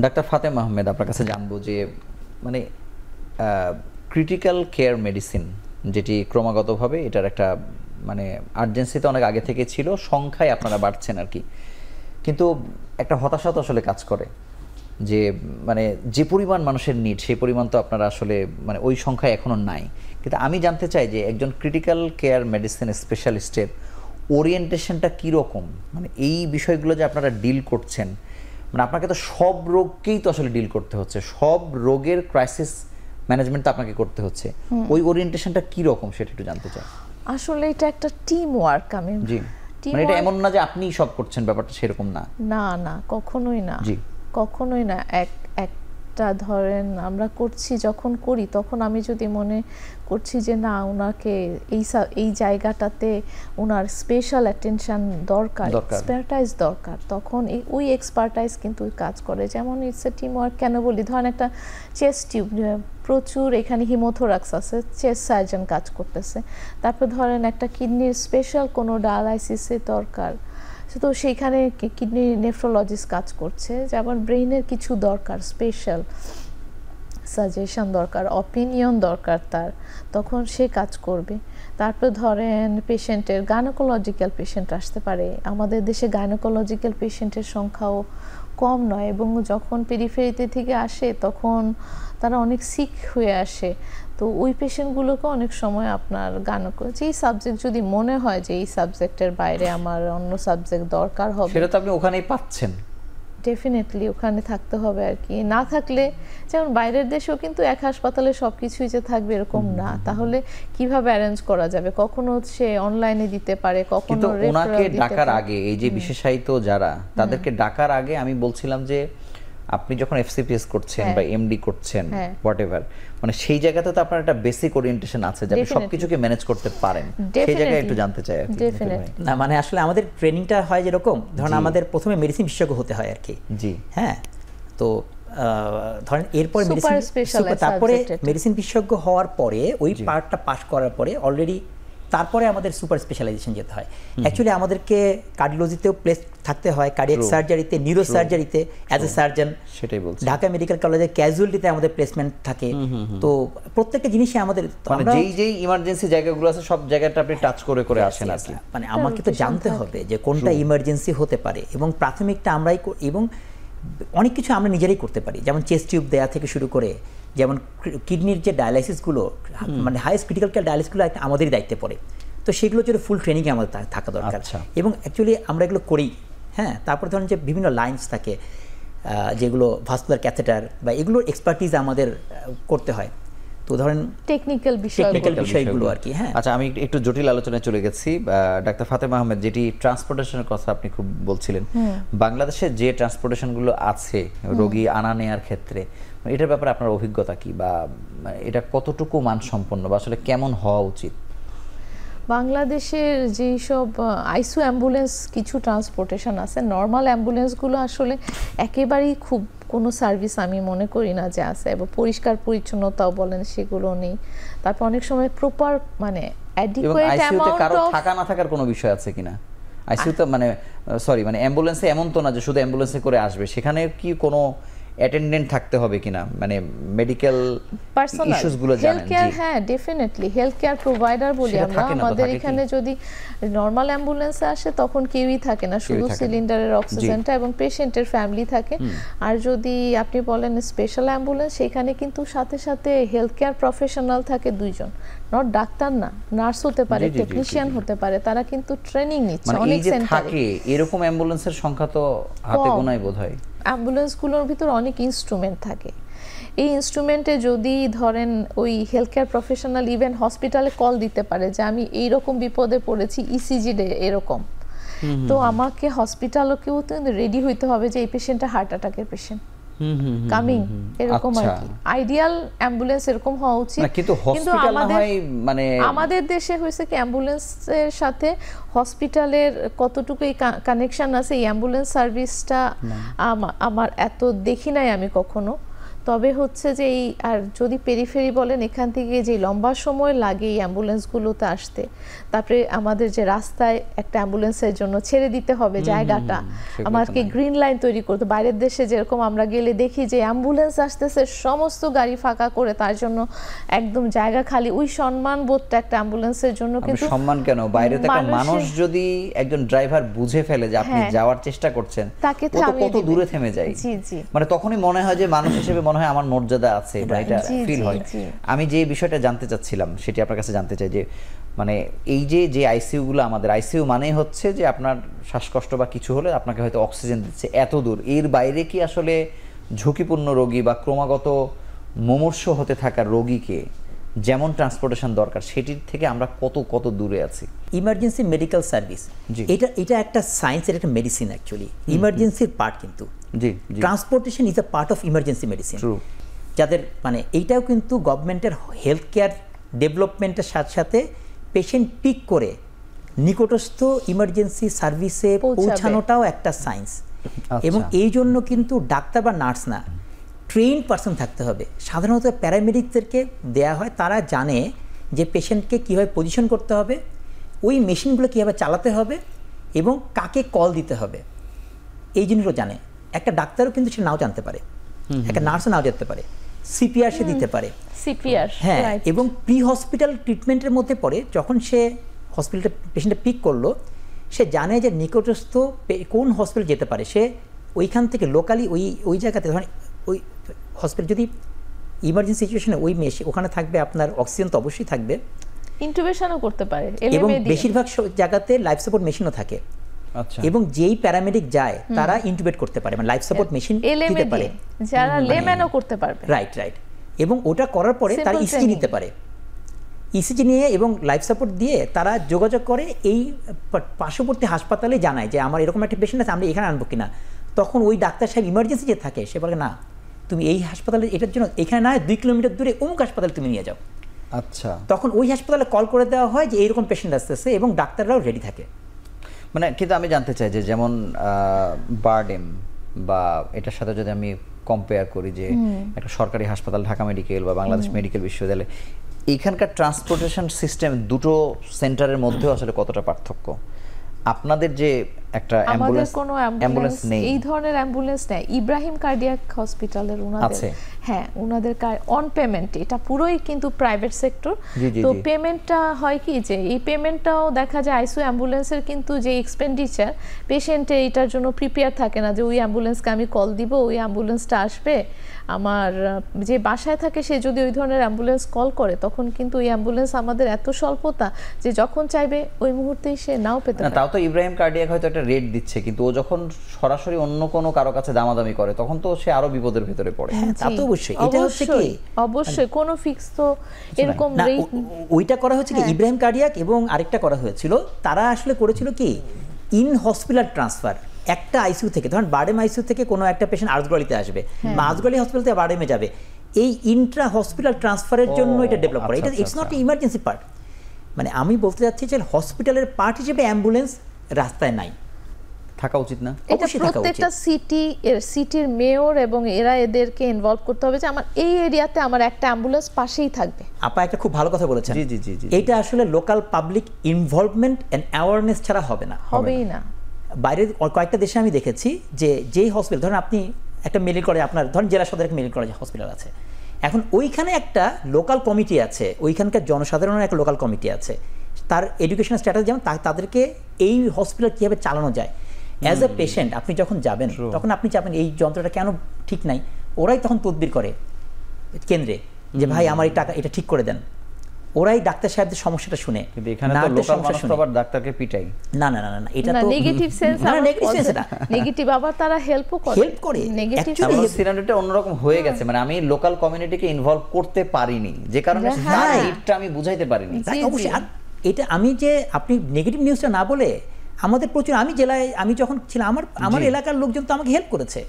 ডাক্তার ফাতেমা আহমেদ, আপনার কাছে জানবো যে মানে ক্রিটিক্যাল কেয়ার মেডিসিন, যেটি ক্রমাগতভাবে এটার একটা মানে আর্জেন্সিতে অনেক আগে থেকে ছিল, সংখ্যায় আপনারা বাড়ছেন আর কি, কিন্তু একটা হতাশা তো আসলে কাজ করে যে মানে যে পরিমাণ মানুষের নিড, সেই পরিমাণ তো আপনারা আসলে মানে ওই সংখ্যায় এখনও নাই। কিন্তু আমি জানতে চাই যে একজন ক্রিটিক্যাল কেয়ার মেডিসিন স্পেশালিস্টের ওরিয়েন্টেশনটা কীরকম, মানে এই বিষয়গুলো যে আপনারা ডিল করছেন, মানে আপনাকে তো সব রোগকেই তো আসলে ডিল করতে হচ্ছে, সব রোগের ক্রাইসিস ম্যানেজমেন্ট তো আপনাকে করতে হচ্ছে, ওই ওরিয়েন্টেশনটা কি রকম সেটা একটু জানতে চাই। আসলে এটা একটা টিম ওয়ার্ক। আমি জি, মানে এটা এমন না যে আপনিই সব করছেন, ব্যাপারটা সেরকম না। না না, কখনোই না। জি, কখনোই না। একটা ধরেন আমরা করছি, যখন করি তখন আমি যদি মনে করছি যে না, ওনাকে এই জায়গাটাতে ওনার স্পেশাল অ্যাটেনশন দরকার, এক্সপার্টাইজ দরকার, তখন ওই এক্সপার্টাইজ কিন্তু কাজ করে। যেমন ইটস এ টিম ওয়ার্ক কেন বলি, ধরেন একটা চেস্ট টিউব, প্রচুর এখানে হিমোথোরাক্স আছে, চেস্ট সার্জন কাজ করতেছে, তারপর ধরেন একটা কিডনির স্পেশাল কোনো ডায়ালাইসিসের দরকার, তো সেইখানে কিডনি নেফ্রোলজিস্ট কাজ করছে। যেমন ব্রেইনের কিছু দরকার, স্পেশাল সাজেশন দরকার, অপিনিয়ন দরকার তার, তখন সে কাজ করবে। তারপর ধরেন পেশেন্টের গাইনোকোলজিক্যাল পেশেন্ট আসতে পারে, আমাদের দেশে গাইনোকোলজিক্যাল পেশেন্টের সংখ্যাও কম নয়, এবং যখন পেরিফেরিতে থেকে আসে তখন তারা অনেক সিক হয়ে আসে, তো ওই পেশেন্টগুলোকে অনেক সময় আপনার যেই সাবজেক্ট যদি মনে হয় যে এই সাবজেক্টের বাইরে আমার অন্য সাবজেক্ট দরকার হবে, সেটা তো আপনি ওখানেই পাচ্ছেন, ডেফিনেটলি ওখানে থাকতে হবে আর কি। না থাকলে, যেমন বাইরের দেশেও কিন্তু এক হাসপাতালে সবকিছুই যে থাকবে এরকম না, তাহলে কিভাবে অ্যারেঞ্জ করা যাবে? কখনো সে অনলাইনে দিতে পারে, কখনো ওনাকে ডাকার আগে, এই যে বিশেষায়িত যারা, তাদেরকে ডাকার আগে আমি বলছিলাম যে আপনি যখন এফসিপিএস করছেন বা এমডি করছেন হোয়াটএভার, মানে সেই জায়গাতে তো আপনার একটা বেসিক ওরিয়েন্টেশন আছে যে আপনি Definitely. সবকিছুকে ম্যানেজ করতে পারেন, সেই জায়গায় একটু জানতে চাই আর কি। Definitely. না মানে আসলে আমাদের ট্রেনিংটা হয় যেরকম ধরুন আমাদের প্রথমে মেডিসিন বিশেষজ্ঞ হতে হয় আর কি। জি হ্যাঁ, তো ধরেন এরপর Super মেডিসিন specialized তারপরে subject এটা। মেডিসিন বিশেষজ্ঞ হওয়ার পরে ওই পার্টটা পাস করার পরে অলরেডি তারপরে আমাদের সুপার স্পেশালাইজেশন যেতে হয়। অ্যাকচুয়ালি আমাদেরকে কার্ডিওলজিতেও প্লেস থাকতে হয়, কার্ডিয়াক সার্জারিতে, নিউরো সার্জারিতে অ্যাজ এ সার্জন, সেটাই বলছি। ঢাকা মেডিকেল কলেজে ক্যাজুয়ালিটিতে আমাদের প্লেসমেন্ট থাকে। তো প্রত্যেকটা জিনিসই আমাদের মানে যেই ইমার্জেন্সি জায়গাগুলো আছে সব জায়গাটা আপনি টাচ করে করে আসেন আর কি। মানে আমাকে তো জানতে হবে যে কোনটা ইমার্জেন্সি হতে পারে এবং প্রাথমিকটা আমরাই এবং অনেক কিছু আমরা নিজেরাই করতে পারি, যেমন চেস্ট টিউব দেওয়া থেকে শুরু করে, যেমন কিডনির যে ডায়ালাইসিসগুলো মানে হাইয়েস্ট ক্রিটিক্যাল কেয়ার ডায়ালাইসিসগুলো আমাদেরই দায়িত্বে পড়ে। তো সেগুলো জন্য ফুল ট্রেনিংয়ে আমাদের থাকা দরকার এবং অ্যাকচুয়ালি আমরা এগুলো করি। হ্যাঁ, তারপর ধরুন যে বিভিন্ন লাইন্স থাকে যেগুলো ভাস্কুলার ক্যাথেটার বা এগুলোর এক্সপার্টিজ আমাদের করতে হয়। তো ধরেন টেকনিক্যাল বিষয়গুলো আর কি। হ্যাঁ, আচ্ছা, আমি একটু জটিল আলোচনায় চলে গেছি। ডাক্তার ফাতেমা আহমেদ, যেটি ট্রান্সপোর্টেশনের কথা আপনি খুব বলছিলেন, বাংলাদেশে যে ট্রান্সপোর্টেশনগুলো আছে রোগী আনা নেয়ার ক্ষেত্রে, এটার ব্যাপারে আপনার অভিজ্ঞতা কি, বা এটা কতটুকু মানসম্পন্ন বা আসলে কেমন হওয়া উচিত? বাংলাদেশের যেই সব আইসিইউ অ্যাম্বুলেন্স কিছু ট্রান্সপোর্টেশন আছে, নর্মাল অ্যাম্বুলেন্সগুলো আসলে একেবারেই খুব কোনো সার্ভিস আমি মনে করি না যে আছে, এবং পরিষ্কার পরিচ্ছন্নতাও বলেন সেগুলো নেই। তারপর অনেক সময় প্রপার মানে অ্যাডিকুয়েট অ্যামাউন্ট কারো অফ থাকা না থাকার কোনো বিষয় আছে কিনা আইসিইউতে, মানে সরি মানে অ্যাম্বুলেন্সে এমন তো না যে শুধু অ্যাম্বুলেন্সে করে আসবে, সেখানে কি কোনো অ্যাটেন্ডেন্ট থাকতে হবে কিনা, মানে মেডিকেল পার্সোনাল ইস্যুসগুলো হেলথ জানেন? কেয়ার, জি হ্যাঁ ডেফিনেটলি হেলথ কেয়ার প্রোভাইডার বলি সেটা আমরা। থাকে না তো, আমাদের থাকে কি? এখানে যদি নর্মাল অ্যাম্বুলেন্সে আসে তখন কেউই থাকে না, শুধু থাকে না। সিলিন্ডারের অক্সিজেনটা এবং পেশেন্টের ফ্যামিলি থাকে। আর যদি আপনি বলেন স্পেশাল অ্যাম্বুলেন্স, সেখানে কিন্তু সাথে সাথে হেলথ কেয়ার প্রফেশনাল থাকে দুইজন, নট ডাক্তার না, নার্স হতে পারে, জি, জি, জি, টেকনিশিয়ান জি। হতে পারে, তারা কিন্তু ট্রেনিং নিচ্ছে মানে এই অনেক যে সেন্টারে। থাকে এরকম অ্যাম্বুলেন্সের সংখ্যা তো হাতে কম। গোনাই বোধহয়। অ্যাম্বুলেন্সগুলোর ভিতর অনেক ইনস্ট্রুমেন্ট থাকে। এই ইনস্ট্রুমেন্টে যদি ধরেন ওই হেলথ কেয়ার প্রফেশনাল ইভেন হসপিটালে কল দিতে পারে যে আমি এইরকম বিপদে পড়েছি, ইসিজি ডে এরকম, তো আমাকে হসপিটালকেও তো রেডি হইতে হবে যে এই পেশেন্টটা হার্ট অ্যাটাকের পেশেন্ট কামিং, এরকম আর কি। আইডিয়াল অ্যাম্বুলেন্স এরকম হওয়া উচিত। কিন্তু হসপিটাল না হয় মানে আমাদের দেশে হয়েছে কি অ্যাম্বুলেন্সের সাথে হসপিটালের কতটুকু কানেকশন আছে, এই অ্যাম্বুলেন্স সার্ভিসটা আমার এত দেখি নাই আমি কখনো। তবে হচ্ছে যে এই আর যদি পেরিফেরি বলেন, এখান থেকে যে লম্বা সময় লাগে এই অ্যাম্বুলেন্সগুলোতে আসতে, তারপরে আমাদের যে রাস্তায় একটা অ্যাম্বুলেন্সের জন্য ছেড়ে দিতে হবে জায়গাটা, আমাকে গ্রিন লাইন তৈরি করতে, বাইরের দেশে যেরকম আমরা গেলে দেখি যে অ্যাম্বুলেন্স আসতেছে সমস্ত গাড়ি ফাঁকা করে, তার jন্য একদম জায়গা খালি, ওই সম্মান বোধটা একটা অ্যাম্বুলেন্সের জন্য। কিন্তু সম্মান কেন, বাইরে তো একটা মানুষ যদি একজন ড্রাইভার বুঝে ফেলে যে আপনি যাওয়ার চেষ্টা করছেন, তাকে ও তো কত দূরে থেমে যায়। জি জি, মানে তখনই মনে হয় যে মানুষ হিসেবে মনে হয় আমার মর্যাদা আছে, বা এটা ফিল হয়। আমি যে বিষয়টা জানতে চাচ্ছিলাম সেটি আপনার কাছে জানতে চাই যে মানে এই যে আইসিইউ গুলো, আমাদের আইসিইউ মানে হচ্ছে যে আপনার শ্বাসকষ্ট বা কিছু হলে আপনাকে হয়তো অক্সিজেন দিচ্ছে এত দূর, এর বাইরে কি আসলে ঝুঁকিপূর্ণ রোগী বা ক্রমাগত মুমূর্ষু হতে থাকা রোগীকে যেমন ট্রান্সপোর্টেশন দরকার সেটির থেকে আমরা কত দূরে আছি? ইমার্জেন্সি মেডিকেল সার্ভিস, এটা একটা সায়েন্স, এটা একটা মেডিসিন অ্যাকচুয়ালি, ইমার্জেন্সির পার্ট কিন্তু। জি, transportation is a part of emergency medicine. যাদের মানে এইটাও কিন্তু গভর্নমেন্টের হেলথ কেয়ার ডেভেলপমেন্টের সাথে সাথে পেশেন্ট পিক করে নিকটস্থ ইমার্জেন্সি সার্ভিসে পৌঁছানোটাও একটা সায়েন্স। এবং এই জন্য কিন্তু ডাক্তার বা নার্স না, ট্রেইনড পারসন থাকতে হবে। সাধারণত প্যারামেডিকদেরকে দেয়া হয়, তারা জানে যে পেশেন্টকে কীভাবে পজিশন করতে হবে, ওই মেশিনগুলো কীভাবে চালাতে হবে এবং কাকে কল দিতে হবে, এই জিনিসগুলো জানে। একটা ডাক্তারও কিন্তু সে নাও জানতে পারে, একটা নার্সও নাও জানতে পারে, সিপিআর সে দিতে পারে, সিপিআর, হ্যাঁ। এবং প্রি হসপিটাল ট্রিটমেন্টের মধ্যে পড়ে, যখন সে হসপিটালটা পেশেন্টটা পিক করলো, সে জানে যে নিকটস্থ কোন হসপিটাল যেতে পারে, সে ওইখান থেকে লোকালি ওই জায়গাতে, ধরেন ওই হসপিটাল যদি ইমার্জেন্সি সিচুয়েশনে ওই মেশিন ওখানে থাকবে, আপনার অক্সিজেন তো অবশ্যই থাকবে, ইন্টুবেশনও করতে পারে, এবং বেশিরভাগ জায়গাতে লাইফ সাপোর্ট মেশিনও থাকে। এবং যেই প্যারামেডিক যায় তারা ইন্টুবেট করতে পারে, মানে লাইফ সাপোর্ট মেশিন দিতে পারে, যারা লেম্যানও করতে পারবে। রাইট। এবং ওটা করার পরে তারা ইসিজি নিতে পারে, ইসিজি নিয়ে এবং লাইফ সাপোর্ট দিয়ে তারা যোগাযোগ করে এই পার্শ্ববর্তী হাসপাতালে, জানায় যে আমার এরকম একটা পেশেন্ট আছে, আমরা এখানে আনবো কিনা। তখন ওই ডাক্তার সাহেব ইমার্জেন্সি যে থাকে, সে বলে না, তুমি এই হাসপাতালে এটার জন্য এখানে না 2 কিলোমিটার দূরে অমুক হাসপাতালে তুমি নিয়ে যাও। আচ্ছা, তখন ওই হাসপাতালে কল করে দেওয়া হয় যে এইরকম পেশেন্ট আসতেছে এবং ডাক্তাররাও রেডি থাকে। মানে কিন্তু আমি জানতে চাই যে যেমন বারডেম বা এটার সাথে যদি আমি কম্পেয়ার করি যে একটা সরকারি হাসপাতাল ঢাকা মেডিকেল বা বাংলাদেশ মেডিকেল বিশ্ববিদ্যালয়, এইখানকার ট্রান্সপোর্টেশন সিস্টেম দুটো সেন্টারের মধ্যেও আসলে কতটা পার্থক্য? আপনাদের যে একটা আমাদের অ্যাম্বুলেন্স কোনো অ্যাম্বুলেন্স নেই, এই ধরনের অ্যাম্বুলেন্স নেই। ইব্রাহিম কার্ডিয়াক হসপিটালের আছে। হ্যাঁ, ওনাদের অন পেমেন্ট, এটা পুরোই কিন্তু প্রাইভেট সেক্টর। তো পেমেন্টটা হয় কি যে এই পেমেন্টটাও দেখা যায় আইসিইউ অ্যাম্বুলেন্সের কিন্তু যে এক্সপেন্ডিচার, পেশেন্টে এটার জন্য প্রিপেয়ার থাকে না যে ওই অ্যাম্বুলেন্সকে আমি কল দিব, ওই অ্যাম্বুলেন্সটা আসবে। আমার যে বাসায় থাকে সে যদি ওই ধরনের অ্যাম্বুলেন্স কল করে, তখন কিন্তু ওই অ্যাম্বুলেন্স আমাদের এত স্বল্পতা যে যখন চাইবে ওই মুহূর্তেই সে নাও পেতে পারে। তাও তো ইব্রাহিম কার্ডিয়াক হয়তো একটা রেট দিচ্ছে, কিন্তু ও যখন সরাসরি অন্য কোনো কারো কাছে দামাদামি করে তখন তো সে আরো বিপদের ভিতরে পড়ে। তা তো অবশ্যই, এটা হচ্ছে কি অবশ্যই কোনো ফিক্স তো এরকম রেট ওইটা করা হচ্ছে কি ইব্রাহিম কার্ডিয়াক এবং আরেকটা করা হয়েছিল, তারা আসলে করেছিল কি ইন হসপিটাল ট্রান্সফার। একটা আইসিইউ থেকে, ধরেন বারডেম আইসিইউ থেকে কোনো একটা পেশেন্ট আর্টসগলিতে আসবে বা আর্টসগলি হসপিটাল থেকে বারডেমে যাবে, এই ইন্ট্রা হসপিটাল ট্রান্সফারের জন্য এটা ডেভেলপ করা। এটা ইটস নট ইমার্জেন্সি পার্ট। মানে আমি বলতে চাচ্ছি যে হসপিটালের পার্ট হিসেবে অ্যাম্বুলেন্স রাস্তায় নাই, থাকা উচিত না? এটা প্রত্যেকটা সিটির মেয়র এবং এদেরকে ইনভলভ করতে হবে যে আমার এই এরিয়াতে আমার একটা অ্যাম্বুলেন্স পাশেই থাকবে। আপা একটা খুব ভালো কথা বলেছেন। জি জি জি জি, এটা আসলে local public involvement and awareness ছাড়া হবে না, হবেই না। বাইরের কয়েকটা দেশে আমি দেখেছি যে যেই হসপিটাল, ধরেন আপনি একটা মেডিকেল কলেজ, আপনার ধরেন জেলা সদরে একটা মেডিকেল কলেজ হসপিটাল আছে, এখন ওইখানে একটা লোকাল কমিটি আছে, ওইখানকার জনসাধারণের একটা লোকাল কমিটি আছে, তার এডুকেশনাল স্ট্র্যাটেজি যেমন তাদেরকে এই হসপিটাল কীভাবে চালানো যায়। অ্যাজ এ পেশেন্ট আপনি যখন যাবেন তখন আপনি চাবেন এই যন্ত্রটা কেন ঠিক নাই, ওরাই তখন তদবির করে কেন্দ্রে যে ভাই আমার এই টাকা এটা ঠিক করে দেন, ওরাই ডাক্তার সাহেবদের সমস্যাটা শুনে। কিন্তু এখানে তো লোকাল মানুষ তো আবার ডাক্তারকে পিটাই। না না না না, এটা তো নেগেটিভ সেন্স, না নেগেটিভ সেন্স, এটা নেগেটিভ। আবার তারা হেল্প করে নেগেটিভ সিনারিওটা অন্যরকম হয়ে গেছে। মানে আমি লোকাল কমিউনিটিকে ইনভলভ করতে পারিনি, যে কারণে এটা আমি বুঝাইতে পারিনি। অবশ্যই এটা আমি যে আপনি নেগেটিভ নিউজটা না বলে আমাদের প্রচুর, আমি জেলায় আমি যখন ছিলাম আমার এলাকার লোকজন তো আমাকে হেল্প করেছে।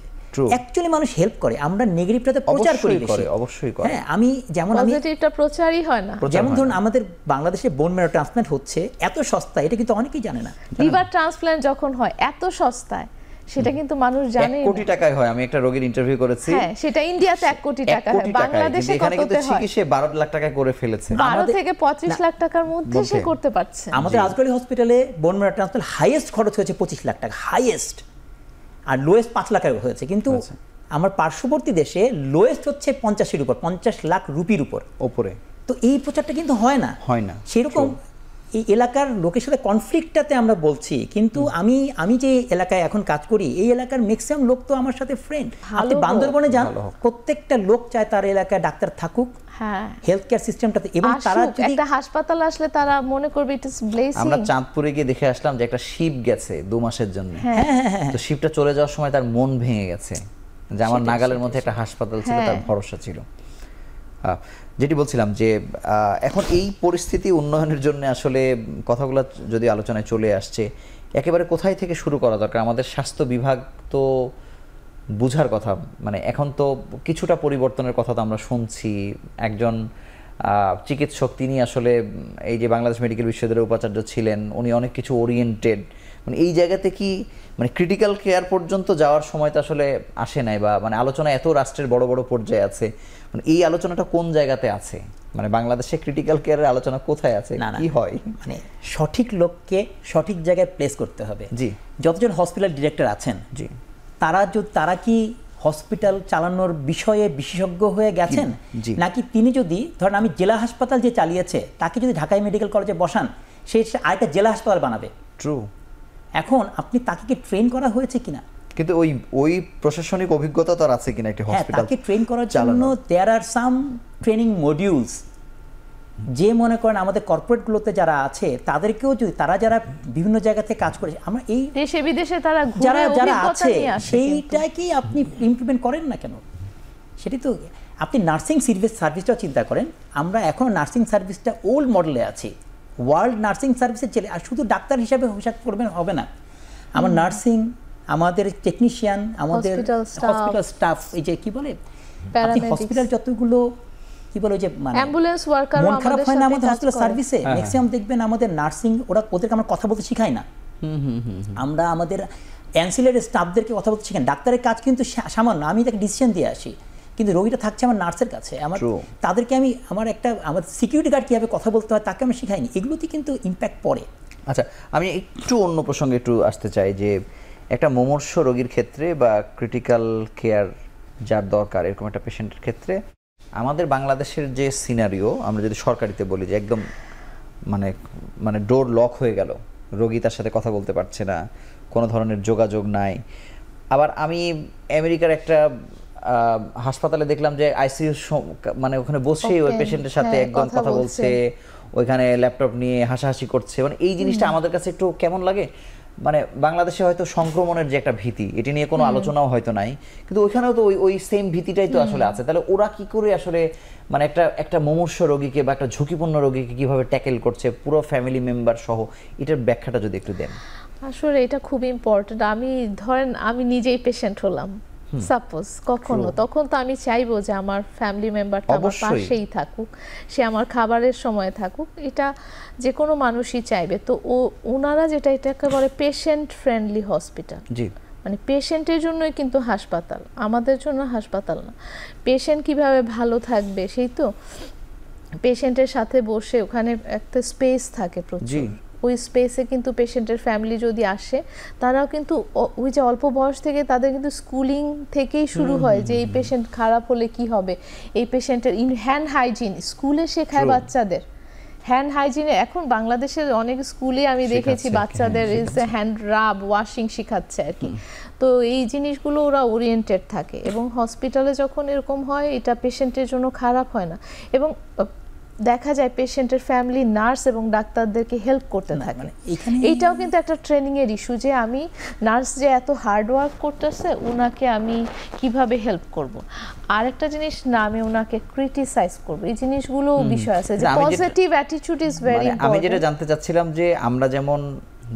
অ্যাকচুয়ালি মানুষ হেল্প করে, আমরা নেগেটিভটাতে প্রচার করি বেশি। অবশ্যই করে। হ্যাঁ, আমি যেমন পজিটিভটা প্রচারই হয় না। যেমন ধরুন আমাদের বাংলাদেশে বোন ম্যারো ট্রান্সপ্ল্যান্ট হচ্ছে এত সস্তা, এটা কিন্তু অনেকেই জানে না। লিভার ট্রান্সপ্ল্যান্ট যখন হয় এত সস্তায়, সেটা কিন্তু মানুষ জানে না। 1 কোটি টাকায় হয়। আমি একটা রোগীর ইন্টারভিউ করেছি, হ্যাঁ সেটা ইন্ডিয়াতে 1 কোটি টাকা হয়, বাংলাদেশে কততে হয়? সে 12 লাখ টাকায় করে ফেলেছে। 12 থেকে 25 লাখ টাকার মধ্যে সে করতে পারছে। আমাদের আজগলি হসপিটালে বোন ম্যারো ট্রান্সপ্ল্যান্ট হাইয়েস্ট খরচ হয়েছে 25 লাখ টাকা, হাইয়েস্ট, আর লোয়েস্ট 5 লাখ হয়েছে। কিন্তু আমার পার্শ্ববর্তী দেশে লোয়েস্ট হচ্ছে 50-এর উপর, 50 লাখ রুপির উপরে। তো এই প্রচারটা কিন্তু হয় না। সেরকম এই এলাকার লোকের সাথে কনফ্লিক্টটাতে আমরা বলছি, কিন্তু আমি যে এলাকায় এখন কাজ করি এই এলাকার ম্যাক্সিমাম লোক তো আমার সাথে ফ্রেন্ড। আপনি বান্দরবনে যান, প্রত্যেকটা লোক চায় তার এলাকায় ডাক্তার থাকুক, হ্যাঁ, হেলথ কেয়ার সিস্টেমটাতে। এবং তারা একটা হাসপাতাল আসলে তারা মনে করবে ইট ইজ ব্লেসিং। আমরা চাঁদপুরে গিয়ে দেখে আসলাম যে একটা শিপ গেছে 2 মাসের জন্য। তো শিপটা চলে যাওয়ার সময় তার মন ভেঙে গেছে যে আমার নাগালের মধ্যে একটা হাসপাতাল ছিল, তার ভরসা ছিল। যেটি বলছিলাম যে এখন এই পরিস্থিতি উন্নয়নের জন্য আসলে কথাগুলো যদি আলোচনায় চলে আসছে, একেবারে কোথায় থেকে শুরু করা দরকার? আমাদের স্বাস্থ্য বিভাগ তো বুঝার কথা, মানে এখন তো কিছুটা পরিবর্তনের কথা তো আমরা শুনছি। একজন চিকিৎসক, তিনি আসলে এই যে বাংলাদেশ মেডিকেল বিশ্ববিদ্যালয়ের উপাচার্য ছিলেন, উনি অনেক কিছু ওরিয়েন্টেড, মানে এই জায়গাতে কি মানে ক্রিটিক্যাল কেয়ার পর্যন্ত যাওয়ার সময় তো আসলে আসে নাই, বা মানে আলোচনা এত রাষ্ট্রের বড় বড় পর্যায়ে আছে, মানে এই আলোচনাটা কোন জায়গাতে আছে? মানে বাংলাদেশে ক্রিটিক্যাল কেয়ারের আলোচনা কোথায় আছে, কি হয়? মানে সঠিক লোককে সঠিক জায়গায় প্লেস করতে হবে। জি, যতজন হসপিটাল ডিরেক্টর আছেন, জি, তারা কি হসপিটাল চালানোর বিষয়ে বিশেষজ্ঞ হয়ে গেছেন, নাকি তিনি যদি ধরেন আমি জেলা হাসপাতাল যে চালিয়েছে তাকে যদি ঢাকায় মেডিকেল কলেজে বসান, সে আরেকটা জেলা হাসপাতাল বানাবে। ট্রু। এখন আপনি তাকে কি ট্রেন করা হয়েছে কিনা, কিন্তু ওই প্রশাসনিক অভিজ্ঞতা তো আছে কিনা একটি হসপিটাল তাকে ট্রেন করার জন্য দেয়ার আর সাম ট্রেনিং মডিউলস। যে মনে করেন আমাদের কর্পোরেটগুলোতে যারা আছে তাদেরকেও যদি তারা যারা বিভিন্ন জায়গা থেকে কাজ করে, আমরা এই দেশে বিদেশে তারা যারা আছে সেইটাকে আপনি ইমপ্লিমেন্ট করেন না কেন? সেটি তো আপনি নার্সিং সার্ভিসটাও চিন্তা করেন, আমরা এখন নার্সিং সার্ভিসটা ওল্ড মডেলে আছি, ওয়ার্ল্ড নার্সিং সার্ভিসের চলে। আর শুধু ডাক্তার হিসাবে হিসাব করবেন হবে না, আমার নার্সিং, আমাদের টেকনিশিয়ান, আমাদের হসপিটাল স্টাফ, এই যে কি বলে প্যারামেডিক্স, হসপিটাল যতগুলো কি বলে যে মানে অ্যাম্বুলেন্স ওয়ার্কার মন খারাপ হয় না আমাদের হসপিটাল সার্ভিসে, ম্যাক্সিমাম দেখবেন আমাদের নার্সিং ওদেরকে আমরা কথা বলতে শিখাই না। আমরা আমাদের অ্যান্সিলারি স্টাফদেরকে কথা বলতে শিখাই। ডাক্তারের কাজ কিন্তু সামান্য, আমি তাকে ডিসিশন দিয়ে আসি, কিন্তু রোগীটা থাকছে আমার নার্সের কাছে। তাদেরকে আমি আমার সিকিউরিটি গার্ড কীভাবে কথা বলতে হয় তাকে আমি শিখাইনি। এগুলোতে কিন্তু ইম্প্যাক্ট পড়ে। আচ্ছা, আমি একটু অন্য প্রসঙ্গে একটু আসতে চাই যে একটা মুমূর্ষ রোগীর ক্ষেত্রে বা ক্রিটিক্যাল কেয়ার যার দরকার এরকম একটা পেশেন্টের ক্ষেত্রে আমাদের বাংলাদেশের যে সিনারিও, আমরা যদি সরকারিতে বলি যে একদম মানে মানে ডোর লক হয়ে গেল, রোগী তার সাথে কথা বলতে পারছে না, কোনো ধরনের যোগাযোগ নাই। আবার আমি আমেরিকার একটা হাসপাতালে দেখলাম যে আইসিইউ মানে ওখানে বসেই ওই পেশেন্টের সাথে একদম কথা বলছে, ওইখানে ল্যাপটপ নিয়ে হাসাহাসি করছে। মানে এই জিনিসটা আমাদের কাছে একটু কেমন লাগে, মানে বাংলাদেশে হয়তো সংক্রমণের যে একটা ভীতি, এটি নিয়ে কোনো আলোচনাও হয়তো নাই, কিন্তু ওইখানেও তো ওই সেম ভীতিটাই তো আসলে আছে। তাহলে ওরা কি করে আসলে মানে একটা মুমূর্ষ রোগীকে বা একটা ঝুঁকিপূর্ণ রোগীকে কিভাবে ট্যাকেল করছে পুরো ফ্যামিলি মেম্বার সহ, এটার ব্যাখ্যাটা যদি একটু দেন। আসলে এটা খুব ইম্পর্টেন্ট। আমি নিজেই পেশেন্ট হলাম, সাপোজ কখনো, তখন তো আমি চাইবো যে আমার ফ্যামিলি মেম্বারটা আমার পাশেই থাকুক, সে আমার খাবারের সময় থাকুক, এটা যে কোনো মানুষই চাইবে। তো ওনারা এটাকে বলে পেশেন্ট ফ্রেন্ডলি হসপিটাল, মানে পেশেন্টের জন্যই কিন্তু হাসপাতাল, আমাদের জন্য হাসপাতাল না। পেশেন্ট কিভাবে ভালো থাকবে, সেই তো পেশেন্টের সাথে বসে ওখানে একটা স্পেস থাকে প্রচুর, ওই স্পেসে কিন্তু পেশেন্টের ফ্যামিলি যদি আসে, তারাও কিন্তু ওই যে অল্প বয়স থেকে তাদের কিন্তু স্কুলিং থেকেই শুরু হয় যে এই পেশেন্ট খারাপ হলে কি হবে, এই পেশেন্টের হ্যান্ড হাইজিন স্কুলে শেখায় বাচ্চাদের। হ্যান্ড হাইজিনে এখন বাংলাদেশের অনেক স্কুলে আমি দেখেছি বাচ্চাদের হ্যান্ড রাব ওয়াশিং শেখাচ্ছে আর কি। তো এই জিনিসগুলো ওরা ওরিয়েন্টেড থাকে, এবং হসপিটালে যখন এরকম হয় এটা পেশেন্টের জন্য খারাপ হয় না, এবং দেখা যায় পেশেন্টের ফ্যামিলি নার্স এবং ডাক্তারদেরকে হেল্প করতে থাকে। এইটাও কিন্তু একটা ট্রেনিং এর ইস্যু যে আমি নার্স যে এত হার্ড ওয়ার্ক করতেছে, ওনাকে আমি কিভাবে হেল্প করব। আর একটা জিনিস না, আমি ওনাকে ক্রিটিসাইজ করব, এই জিনিসগুলো বিষয় আছে যে positive attitude is very important. আমি যেটা জানতে চাচ্ছিলাম যে আমরা যেমন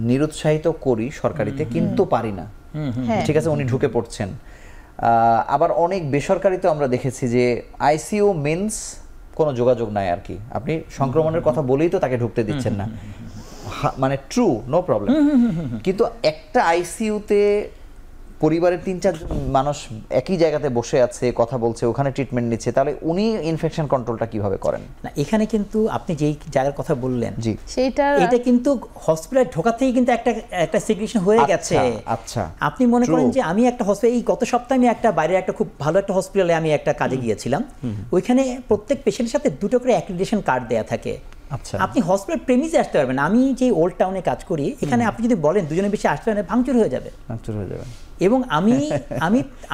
নিরুৎসাহিত করি সরকারিতে, কিন্তু পারি না, ঠিক আছে, উনি ঢুকে পড়ছেন। আবার অনেক বেসরকারিতে আমরা দেখেছি যে আইসিইউ মিন্স কোনো যোগাযোগ নাই আর কি, আপনি সংক্রমণের কথা বলেই তো তাকে ঢুকতে দিচ্ছেন না, মানে ট্রু, নো প্রবলেম। কিন্তু একটা আইসিইউতে পরিবারের 3-4 মানুষ একই জায়গাতে বসে আছে, কথা বলছে, ওখানে ট্রিটমেন্ট নিচ্ছে, তাহলে উনি ইনফেকশন কন্ট্রোলটা কিভাবে করেন? না, এখানে কিন্তু আপনি যেই জায়গার কথা বললেন, জি, এটা কিন্তু হসপিটালে ঢোকা থেকে কিন্তু একটা সিগনেশন হয়ে গেছে। আচ্ছা, আপনি মনে করেন যে আমি একটা হসপিটাল, এই গত সপ্তাহে আমি একটা বাইরে একটা খুব ভালো একটা হসপিটালে আমি একটা কাজে গিয়েছিলাম, ওইখানে প্রত্যেক পেশেন্টের সাথে 2টো করে অ্যাক্রিডিটেশন কার্ড দেয়া থাকে। আচ্ছা, আপনি হসপিটাল প্রেমিসে আসতে পারবেন। আমি যে ওল্ড টাউনে কাজ করি, এখানে আপনি যদি বলেন দুজনের বেশি আসতে পারেন, ভাঙচুর হয়ে যাবে। এবং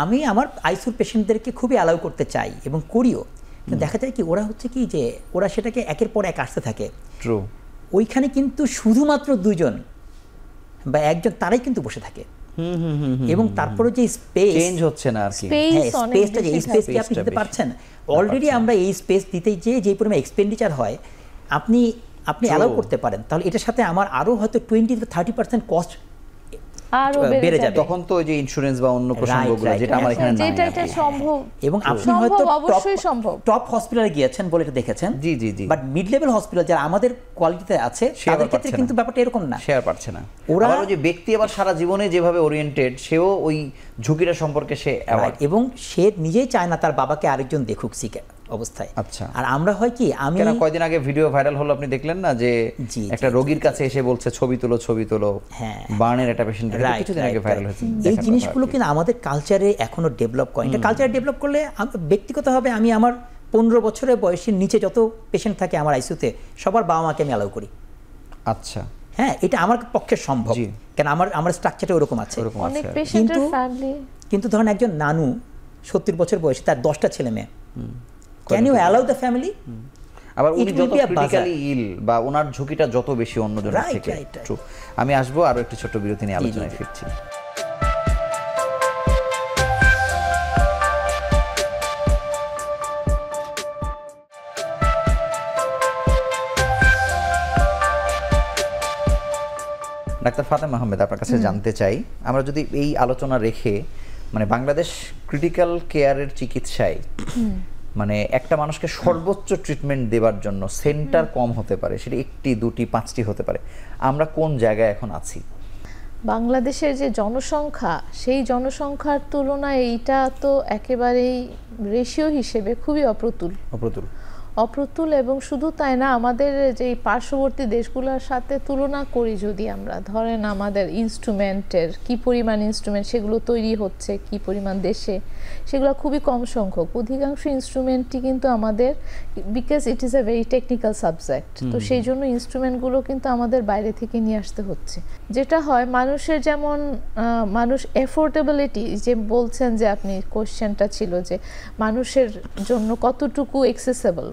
আমি আমার আইসিইউ পেশেন্টদেরকে খুবই অ্যালাউ করতে চাই এবং করিও, দেখা যায় কি ওরা হচ্ছে কি যে ওরা সেটাকে একের পর এক আসতে থাকে। ওইখানে কিন্তু শুধুমাত্র 2জন বা 1জন তারাই কিন্তু বসে থাকে, এবং তারপরে যে স্পেস চেঞ্জ হচ্ছে না আর কি, স্পেসটা যে এই স্পেস কি আপনি দিতে পারছেন? অলরেডি আমরা এই স্পেস দিতে যে পরিমাণ এক্সপেন্ডিচার হয় আপনি অ্যালাউ করতে পারেন, তাহলে এটার সাথে আমার আরো হয়তো 20-30% কস্ট আরো বেড়ে যাবে। তখন তো ওই যে ইন্স্যুরেন্স বা অন্য প্রসঙ্গগুলো যেটা আমার এখানে নাই, যেটা সম্ভব, এবং আপনি হয়তো অবশ্যই সম্ভব টপ হসপিটালে গিয়েছেন বলে এটা দেখেছেন, জি জি জি, বাট মিড লেভেল হসপিটাল যারা আমাদের কোয়ালিটিতে আছে তাদের ক্ষেত্রে কিন্তু ব্যাপারটা এরকম না, শেয়ার পাচ্ছে না। ওরা যে ব্যক্তি আবার সারা জীবনে যেভাবে ওরিয়েন্টেড, সেও ওই ঝুঁকিটা সম্পর্কে সে অ্যাওয়ার, এবং সে নিজেই চায় না তার বাবাকে আরেকজন দেখুক শিখে অবস্থায়। আচ্ছা, আর আমরা হয় কি, আমি কয়েকদিন আগে ভিডিও ভাইরাল হলো, আপনি দেখলেন না যে একটা রোগীর কাছে এসে বলছে ছবি তোলো, বার্নের একটা পেশেন্ট কিছুদিন আগে ভাইরাল হয়েছে। এই জিনিসগুলো কিন্তু আমাদের কালচারে এখনো ডেভেলপ করে। এটা কালচারে ডেভেলপ করলে ব্যক্তিগতভাবে আমি আমার 15 বছরের বয়সের নিচে যত পেশেন্ট থাকে আমার আইসিইউতে সবার বাবা মাকে আমি অ্যালাউ করি। আচ্ছা, হ্যাঁ, এটা আমার পক্ষে সম্ভব, কারণ আমার স্ট্রাকচারটা ওরকম আছে। কিন্তু ধরেন একজন নানু 70 বছর বয়সে, তার 10টা ছেলে মেয়ে, can you allow the family? আবার উনি যত ক্রিটিক্যালি ইল বা ওনার ঝুঁকিটা যত বেশি অন্যজনের থেকে। ট্রু। আমি আসবো আরো একটি ছোট্ট বিরতি নিয়ে আলোচনায় ফিরছি। ডাক্তার ফাতেমা আহমেদ, আপনার কাছে জানতে চাই, আমরা যদি এই আলোচনা রেখে মানে বাংলাদেশ ক্রিটিক্যাল কেয়ারের চিকিৎসায় মানে একটা মানুষকে সর্বোচ্চ ট্রিটমেন্ট দেওয়ার জন্য সেন্টার কম হতে পারে, সেটা 1টি 2টি 5টি হতে পারে। আমরা কোন জায়গায় এখন আছি? বাংলাদেশের যে জনসংখ্যা, সেই জনসংখ্যার তুলনায় এইটা তো একেবারেই রেশিও হিসেবে খুবই অপ্রতুল এবং শুধু তাই না, আমাদের যে পার্শ্ববর্তী দেশগুলোর সাথে তুলনা করি যদি আমরা, ধরেন আমাদের ইনস্ট্রুমেন্টের কি পরিমাণ ইনস্ট্রুমেন্ট সেগুলো তৈরি হচ্ছে, কি পরিমাণ দেশে, সেগুলো খুবই কম সংখ্যক। অধিকাংশ ইনস্ট্রুমেন্টই কিন্তু আমাদের, because it is a very technical subject, তো সেই জন্য ইনস্ট্রুমেন্টগুলো কিন্তু আমাদের বাইরে থেকে নিয়ে আসতে হচ্ছে। যেটা হয় মানুষের, যেমন মানুষ এফোর্ডেবিলিটি যে বলছেন, যে আপনি কোশ্চেনটা ছিল যে মানুষের জন্য কতটুকু এক্সেসেবল,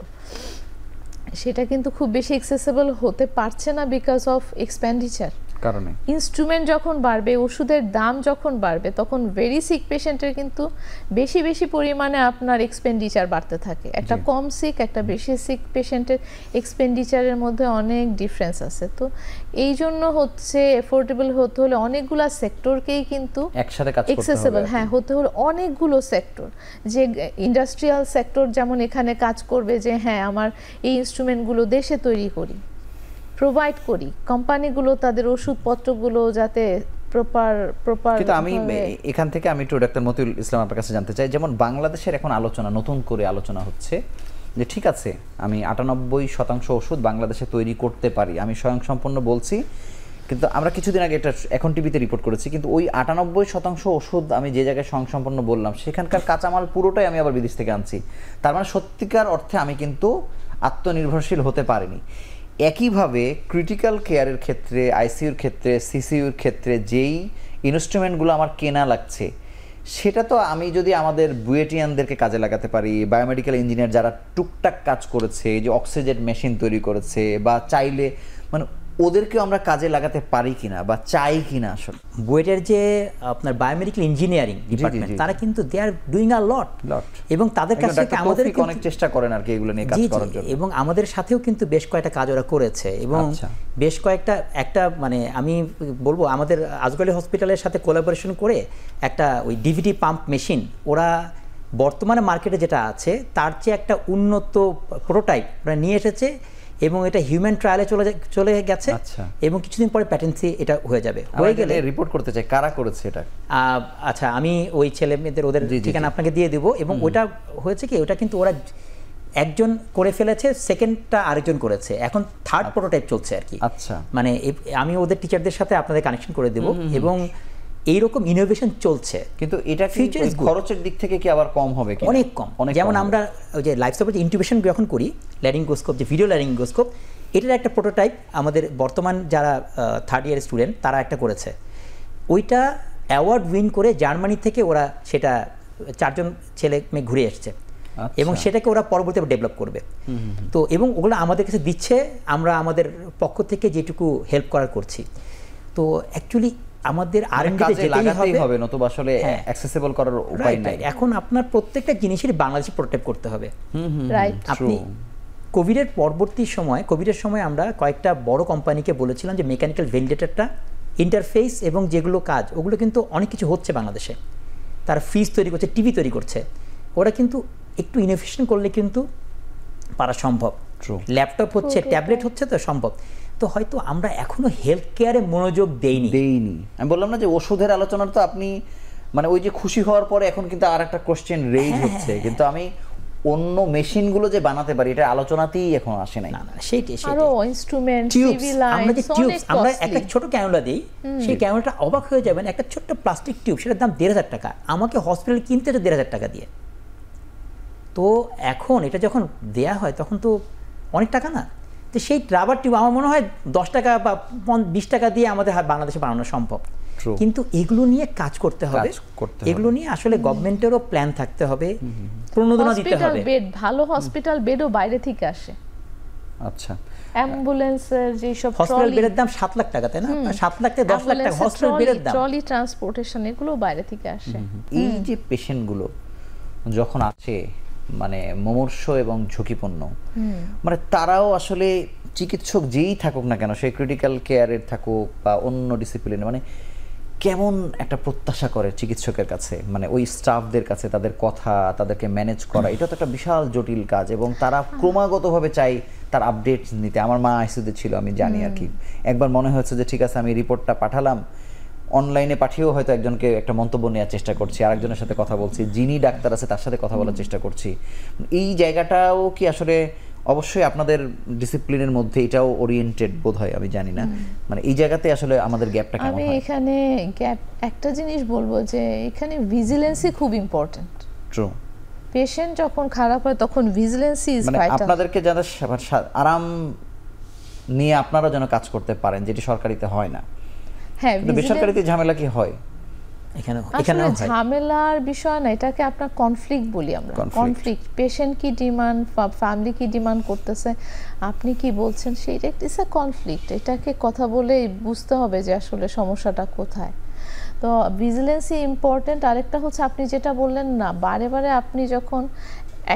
সেটা কিন্তু খুব বেশি এক্সেসেবল হতে পারছে না বিকজ অফ এক্সপেন্ডিচার কারণে। ইনস্ট্রুমেন্ট যখন বাড়বে, ওষুধের দাম যখন বাড়বে, তখন ভেরি সিক পেশেন্টের কিন্তু বেশি পরিমাণে আপনার এক্সপেন্ডিচার বাড়তে থাকে। একটা কম সিক, একটা বেশি সিক পেশেন্টের এক্সপেন্ডিচারের মধ্যে অনেক ডিফারেন্স আছে। তো এই জন্য হচ্ছে এফোর্ডেবল হতে হলে অনেকগুলো সেক্টরকেই কিন্তু একসাথে কাজ করতে হবে। এক্সেসেবল হতে হলে অনেকগুলো সেক্টর, যে ইন্ডাস্ট্রিয়াল সেক্টর যেমন এখানে কাজ করবে যে হ্যাঁ আমার এই ইনস্ট্রুমেন্টগুলো দেশে তৈরি করি, প্রোভাইড করি, কোম্পানিগুলো তাদের ওষুধপত্রগুলো যাতে প্রপার। কিন্তু আমি এখান থেকে আমি একটু ডাক্তার মতিউল ইসলাম আপনার কাছে জানতে চাই, যেমন বাংলাদেশের এখন আলোচনা, নতুন করে আলোচনা হচ্ছে যে ঠিক আছে আমি 98% ওষুধ বাংলাদেশে তৈরি করতে পারি, আমি স্বয়ংসম্পূর্ণ বলছি, কিন্তু আমরা কিছুদিন আগে এটা এখন টিভিতে রিপোর্ট করেছি, কিন্তু ওই 98% ওষুধ আমি যে জায়গায় স্বয়ংসম্পূর্ণ বললাম, সেখানকার কাঁচামাল পুরোটাই আমি আবার বিদেশ থেকে আনছি। তার মানে সত্যিকার অর্থে আমি কিন্তু আত্মনির্ভরশীল হতে পারিনি। একইভাবে ক্রিটিক্যাল কেয়ারের ক্ষেত্রে, আইসিইউর ক্ষেত্রে, সিসিইউর ক্ষেত্রে যেই ইনস্ট্রুমেন্টগুলো আমার কেনা লাগছে, সেটা তো আমি যদি আমাদের বুয়েটিয়ানদেরকে কাজে লাগাতে পারি, বায়োমেডিক্যাল ইঞ্জিনিয়ার যারা টুকটাক কাজ করেছে, যে অক্সিজেন মেশিন তৈরি করেছে, বা চাইলে মানে ওদেরকেও আমরা কাজে লাগাতে পারি কিনা বা চাই কিনা। আসলে বুয়েটের যে আপনার বায়োমেডিক্যাল ইঞ্জিনিয়ারিং ডিপার্টমেন্ট, তারা কিন্তু দে আর ডুইং আ লট, এবং তাদের কাছ থেকে আমাদের অনেক চেষ্টা করেন আর কি এগুলো নিয়ে কাজ করার জন্য, এবং আমাদের সাথেও কিন্তু বেশ কয়েকটা কাজ ওরা করেছে, এবং বেশ কয়েকটা একটা মানে আমি বলবো আমাদের আজগলি হসপিটালের সাথে কোলাবোরেশন করে একটা ওই ডিভিডি পাম্প মেশিন ওরা বর্তমানে মার্কেটে যেটা আছে তার চেয়ে একটা উন্নত প্রোটোটাইপ ওরা নিয়ে এসেছে, এবং এটা হিউম্যান ট্রায়ালে চলে গেছে, এবং কিছুদিন পরে প্যাটেন্সি এটা হয়ে যাবে। হয়ে গেলে রিপোর্ট করতে চাই কারা করেছে এটা। আচ্ছা, আমি ওই ছেলে মেয়েদের ওদের ঠিকানা আপনাকে দিয়ে দেবো, এবং ওটা হয়েছে কি, ওটা কিন্তু ওরা একজন করে ফেলেছে, সেকেন্ডটা আরেকজন করেছে, এখন থার্ড প্রোটোটাইপ চলছে আর কি। আচ্ছা, মানে আমি ওদের টিচারদের সাথে আপনাদের কানেকশন করে দেবো, এবং এইরকম ইনোভেশন চলছে। কিন্তু এটা ফিউচার খরচের দিক থেকে কি আবার কম হবে? অনেক কম। যেমন আমরা ওই যে লাইফ সাপোর্ট ইনটিউবেশন যখন করি, ল্যারিঙ্গোস্কোপ, যে ভিডিও ল্যারিঙ্গোস্কোপ, এটার একটা প্রোটোটাইপ আমাদের বর্তমান যারা থার্ড ইয়ার স্টুডেন্ট তারা একটা করেছে, ওইটা অ্যাওয়ার্ড উইন করে জার্মানি থেকে ওরা সেটা 4 জন ছেলে মেয়ে ঘুরে এসছে, এবং সেটাকে ওরা পরবর্তীতে ডেভেলপ করবে। তো এবং ওগুলো আমাদের কাছে দিচ্ছে, আমরা আমাদের পক্ষ থেকে যেটুকু হেল্প করার করছি। তো অ্যাকচুয়ালি আমাদের আরএনডিতে যেতেই হবে, নতুবা আসলে অ্যাক্সেসিবল করার উপায় নাই। এখন আপনার প্রত্যেকটা জিনিসের বাংলাদেশে প্রোটোটাইপ করতে হবে। রাইট। আপনি কোভিডের পরবর্তী সময়, কোভিডের সময় আমরা কয়েকটা বড় কোম্পানিকে বলেছিলাম যে মেকানিক্যাল ভেন্টিলেটরটা ইন্টারফেস এবং যেগুলো কাজ, ওগুলো কিন্তু অনেক কিছু হচ্ছে বাংলাদেশে, তারা ফ্রিজ তৈরি করছে, টিভি তৈরি করছে, ওরা কিন্তু একটু ইনোভেশন করলে কিন্তু পারা সম্ভব। ল্যাপটপ হচ্ছে, ট্যাবলেট হচ্ছে, তো সম্ভব। তো হয়তো আমরা এখনো হেলথ কেয়ারে মনোযোগ দেইনি। আমি বললাম না যে ওষুধের আলোচনা তো আপনি মানে ওই যে খুশি হওয়ার পরে এখন কিন্তু আর একটা কোশ্চেন রেইজ হচ্ছে, কিন্তু আমি অন্য মেশিনগুলো যে বানাতে পারি এটা আলোচনাতেই এখন আসে নাই। না সেইটাই আরো ইনস্ট্রুমেন্ট, সিভি লাইন, আমরা যে টিউবস, আমরা একটা ছোট ক্যানুলা দেই, সেই ক্যানুলাটা অবাক হয়ে যাবেন, একটা ছোট্ট প্লাস্টিক টিউব, সেটার দাম 1,500 টাকা, আমাকে হসপিটালে কিনতে হচ্ছে 1,500 টাকা দিয়ে। তো এখন এটা যখন দেয়া হয় তখন তো অনেক টাকা না, তো সেই রাবার টিউব আমার মনে হয় 10 টাকা বা 20 টাকা দিয়ে আমাদের বাংলাদেশে বানানো সম্ভব। কিন্তু এগুলো নিয়ে কাজ করতে হবে, এগুলো নিয়ে আসলে গভর্নমেন্টেরও প্ল্যান থাকতে হবে, প্রণোদনা দিতে হবে। বেড, ভালো হসপিটাল বেডও বাইরে থেকে আসে। আচ্ছা, অ্যাম্বুলেন্সের যে সব হসপিটাল বেডের দাম 7 লাখ টাকা, তাই না? 7 লাখ থেকে 10 লাখ টাকা হসপিটাল বেডের দাম। ট্রলি ট্রান্সপোর্টেশন এগুলো বাইরে থেকে আসে। এই যে পেশেন্টগুলো যখন আসে মানে মুমূর্ষ এবং ঝুঁকিপূর্ণ, মানে তারাও আসলে চিকিৎসক যেই থাকুক না কেন, সে ক্রিটিক্যাল কেয়ারের থাকুক বা অন্য ডিসিপ্লিনে, মানে কেমন একটা প্রত্যাশা করে চিকিৎসকের কাছে, মানে ওই স্টাফদের কাছে তাদের কথা, তাদেরকে ম্যানেজ করা, এটা তো একটা বিশাল জটিল কাজ এবং তারা ক্রমাগতভাবে চাই তার আপডেট নিতে। আমার মা আইসিইউতে ছিল, আমি জানি আর কি। একবার মনে হয়েছে যে ঠিক আছে আমি রিপোর্টটা পাঠালাম, অনলাইনে পাঠিয়েও হয়তো একজনকে একটা মন্তব্য নেওয়ার চেষ্টা করছি, আরেকজনের সাথে কথা বলছি, যিনি ডাক্তার আছে তার সাথে কথা বলার চেষ্টা করছি। এই জায়গাটাও কি আসলে, অবশ্যই আপনাদের ডিসিপ্লিনের মধ্যে এটাও ওরিয়েন্টেড বোধ হয়, আমি জানি না, মানে এই জায়গাতে আসলে আমাদের গ্যাপটা কেমন আমি হয়? এখানে গ্যাপ একটা জিনিস বলবো যে এখানে ভিজিলেন্সই খুব ইম্পর্টেন্ট। ট্রু। পেশেন্ট যখন খারাপ হয় তখন ভিজিলেন্সি ইজ মানে ভাইটাল। আপনাদেরকে যারা আরাম নিয়ে আপনারা যেন কাজ করতে পারেন, যেটি সরকারিতে হয় না। হ্যাঁ, কিন্তু বেসরকারিতে ঝামেলা কি হয়? এখানে ঝামেলার বিষয় না, এটাকে আপনার কনফ্লিক্ট বলি আমরা। কনফ্লিক্ট, পেশেন্ট কি ডিমান্ড, ফ্যামিলি কি ডিমান্ড করতেছে, আপনি কি বলছেন, সেইটা ইটস আ কনফ্লিক্ট। এটাকে কথা বলে বুঝতে হবে যে আসলে সমস্যাটা কোথায়। তো ভিজিলেন্সি ইম্পর্টেন্ট। আরেকটা হচ্ছে আপনি যেটা বললেন না, বারে বারে আপনি যখন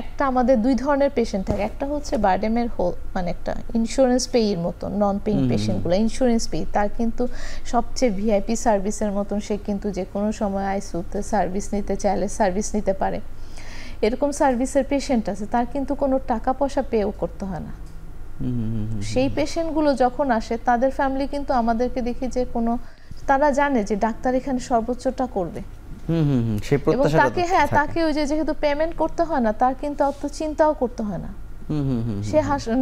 একটা, আমাদের দুই ধরনের পেশেন্ট থাকে, একটা হচ্ছে বার্ডেমের মানে একটা ইন্স্যুরেন্স পেইর মতন, নন পেইং পেশেন্টগুলো ইন্স্যুরেন্স পেই, তার কিন্তু সবচেয়ে ভিআইপি সার্ভিসের মতন সে কিন্তু যে কোনো সময় আইসিইউতে সার্ভিস নিতে চাইলে সার্ভিস নিতে পারে। এরকম সার্ভিসের পেশেন্ট আছে, তার কিন্তু কোনো টাকা পয়সা পেও করতে হয় না। সেই পেশেন্টগুলো যখন আসে তাদের ফ্যামিলি কিন্তু আমাদেরকে দেখি যে কোনো, তারা জানে যে ডাক্তার এখানে সর্বোচ্চটা করবে, এবং তাকে তাকে ওই যে যেহেতু পেমেন্ট করতে হয় না, তার কিন্তু অত চিন্তাও করতে হয় না। সে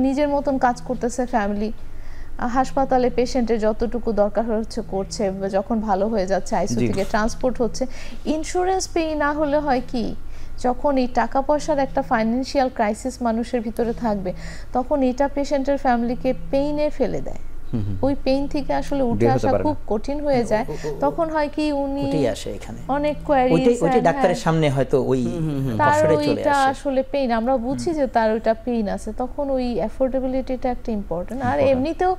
নিজের মতন কাজ করতেছে, ফ্যামিলি হাসপাতালে পেশেন্টের যতটুকু দরকার হচ্ছে করছে, যখন ভালো হয়ে যাচ্ছে আইসিইউ থেকে ট্রান্সপোর্ট হচ্ছে। ইন্স্যুরেন্স পে না হলে হয় কি, যখন এই টাকা পয়সার একটা ফাইন্যান্সিয়াল ক্রাইসিস মানুষের ভিতরে থাকবে, তখন এটা পেশেন্টের ফ্যামিলিকে পেইনে ফেলে দেয়। ওই পেইন থেকে আসলে উঠে আসা খুব কঠিন হয়ে যায়। তখন হয় কি, উনি অনেক কোয়ারিজ, ওইটা ডাক্তারের সামনে হয়তো ওই কষ্টটা চলে আসে, আসলে পেইন আমরা বুঝি যে তার ওইটা পেইন আছে, তখন ওই অ্যাফোর্ডেবিলিটিটা একটা ইম্পর্টেন্ট। আর এমনিতেও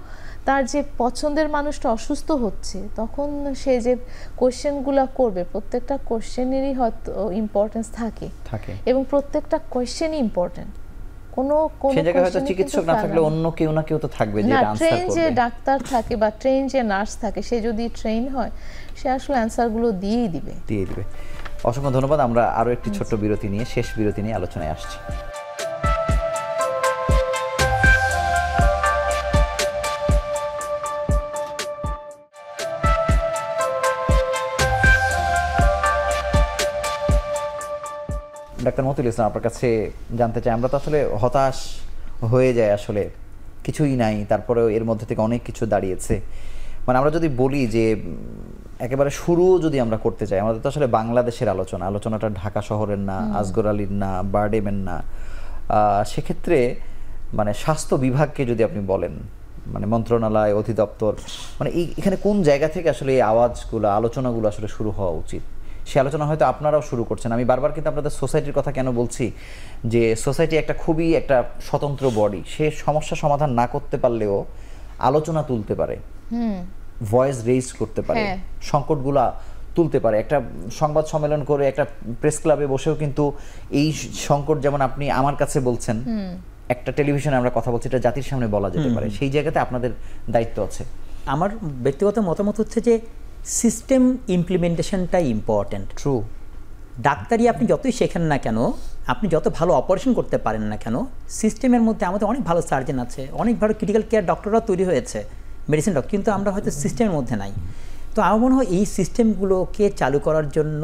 তার যে পছন্দের মানুষটা অসুস্থ হচ্ছে, তখন সে যে কোশ্চেনগুলো করবে, প্রত্যেকটা কোশ্চেনেরই হয়তো ইম্পর্টেন্স থাকে, এবং প্রত্যেকটা কোশ্চেনই ইম্পর্টেন্ট। কোনো জায়গায় হয়তো চিকিৎসক না থাকলে অন্য কেউ না কেউ তো থাকবে যে আনসার করবে। ট্রেন যে ডাক্তার থাকে বা ট্রেন যে নার্স থাকে, সে যদি ট্রেন হয়, সে আসলে অ্যানসারগুলো দিয়েই দিবে। অসংখ্য ধন্যবাদ। আমরা আরো একটি ছোট্ট বিরতি নিয়ে, শেষ বিরতি নিয়ে আলোচনায় আসছি। ডাক্তার মতিউল ইসলাম, আপনার কাছে জানতে চাই, আমরা তো আসলে হতাশ হয়ে যাই, আসলে কিছুই নাই, তারপরেও এর মধ্যে থেকে অনেক কিছু দাঁড়িয়েছে। মানে আমরা যদি বলি যে একেবারে শুরুও যদি আমরা করতে চাই, আমাদের তো আসলে বাংলাদেশের আলোচনাটা ঢাকা শহরের না, আজগর আলীর না, বারডেমের না। সেক্ষেত্রে মানে স্বাস্থ্য বিভাগকে যদি আপনি বলেন, মানে মন্ত্রণালয়, অধিদপ্তর, মানে এখানে কোন জায়গা থেকে আসলে এই আওয়াজগুলো, আলোচনাগুলো আসলে শুরু হওয়া উচিত, সে আলোচনা হয়তো আপনারাও শুরু করছেন। আমি বারবার কিন্তু আপনাদের সোসাইটির কথা কেন বলছি, যে সোসাইটি একটা খুবই একটা স্বতন্ত্র বডি, সে সমস্যা সমাধান না করতে পারলেও আলোচনা তুলতে পারে, ভয়েস রেইজ করতে পারে, সংকটগুলা তুলতে পারে। একটা সংবাদ সম্মেলন করে, একটা প্রেস ক্লাবে বসেও কিন্তু এই সংকট, যেমন আপনি আমার কাছে বলছেন, একটা টেলিভিশনে আমরা কথা বলছি, এটা জাতির সামনে বলা যেতে পারে। সেই জায়গাতে আপনাদের দায়িত্ব আছে। আমার ব্যক্তিগত মতামত হচ্ছে যে সিস্টেম ইমপ্লিমেন্টেশনটাই ইম্পর্ট্যান্ট। ট্রু। ডাক্তারি আপনি যতই শেখেন না কেন, আপনি যত ভালো অপারেশন করতে পারেন না কেন, সিস্টেমের মধ্যে আমাদের অনেক ভালো সার্জন আছে, অনেক ভালো ক্রিটিক্যাল কেয়ার ডক্টররাও তৈরি হয়েছে, মেডিসিন ডক্টর, কিন্তু আমরা হয়তো সিস্টেমের মধ্যে নাই। তো আমার মনে হয় এই সিস্টেমগুলোকে চালু করার জন্য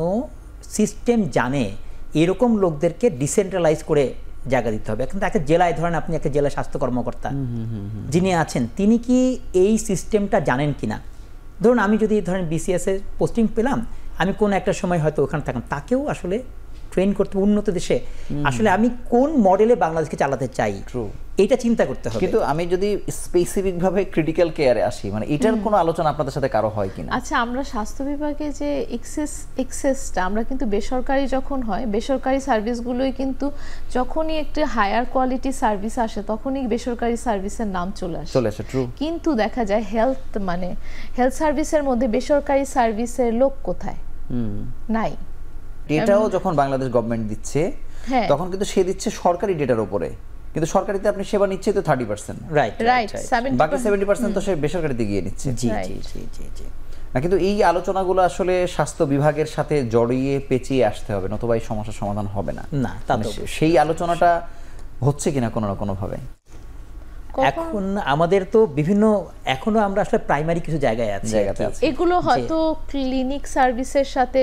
সিস্টেম জানে এরকম লোকদেরকে ডিসেন্ট্রালাইজ করে জায়গা দিতে হবে। এখন একটা জেলায় ধরেন, আপনি একটা জেলা স্বাস্থ্য কর্মকর্তা যিনি আছেন, তিনি কি এই সিস্টেমটা জানেন কিনা? ধরুন আমি যদি ধরেন বিসিএস এর পোস্টিং পেলাম, আমি কোন একটা সময় হয়তো ওখানে থাকলাম, তাকেও আসলে ট্রেন করতে, উন্নত দেশে আসলে আমি কোন মডেলে বাংলাদেশকে চালাতে চাই, এটা চিন্তা করতে হবে। কিন্তু আমি যদি স্পেসিফিক ভাবে ক্রিটিক্যাল কেয়ারে আসি, মানে এটার কোনো আলোচনা আপনাদের সাথে কারো হয় কিনা? আচ্ছা, আমরা স্বাস্থ্য বিভাগে যে এক্সেসটা আমরা কিন্তু বেসরকারি যখন হয়, বেসরকারি সার্ভিসগুলোই কিন্তু যখনই একটু হায়ার কোয়ালিটি সার্ভিস আসে, তখনই বেসরকারি সার্ভিসের নাম চলে আসে। ট্রু। কিন্তু দেখা যায় হেলথ সার্ভিসের মধ্যে বেসরকারি সার্ভিসের লোক কোথায়? নাই। ডেটাও যখন বাংলাদেশ গভর্নমেন্ট দিচ্ছে, তখন কিন্তু সে দিচ্ছে সরকারি ডেটার উপরে, কিন্তু সরকারিতে আপনি সেবা নিচ্ছে তো 30%, রাইট, বাকি 70% তো সে বেসরকারিতে গিয়ে নিচ্ছে। জি জি জি জি জি। কিন্তু এই আলোচনাগুলো আসলে স্বাস্থ্য বিভাগের সাথে জড়িয়ে পেঁচিয়ে আসতে হবে, নতুবা এই সমস্যার সমাধান হবে না। না, তা তো সেই আলোচনাটা হচ্ছে কিনা কোনো না কোনোভাবে? এখন আমাদের তো বিভিন্ন, এখনো আমরা আসলে প্রাইমারি কিছু জায়গায় আছি। এগুলো হয়তো ক্লিনিক সার্ভিসের সাথে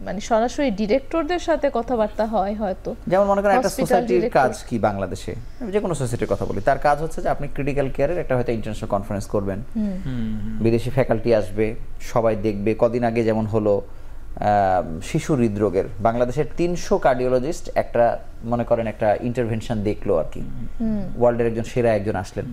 মানে সরাসরি ডিরেক্টরদের সাথে কথাবার্তা হয় হয়তো। যেমন মনে করেন একটা সোসাইটির কাজ কি বাংলাদেশে, যে কোনো সোসাইটির কথা বলি, তার কাজ হচ্ছে যে আপনি ক্রিটিক্যাল কেয়ারের একটা হয়তো ইন্টারন্যাশনাল কনফারেন্স করবেন, বিদেশি ফ্যাকাল্টি আসবে, সবাই দেখবে। কদিন আগে যেমন হলো শিশু হৃদরোগের বাংলাদেশের 300 কার্ডিওলজিস্ট একটা মনে করেন একটা ইন্টারভেনশন দেখলো আর কি, ওয়ার্ল্ডের একজন সেরা একজন আসলেন।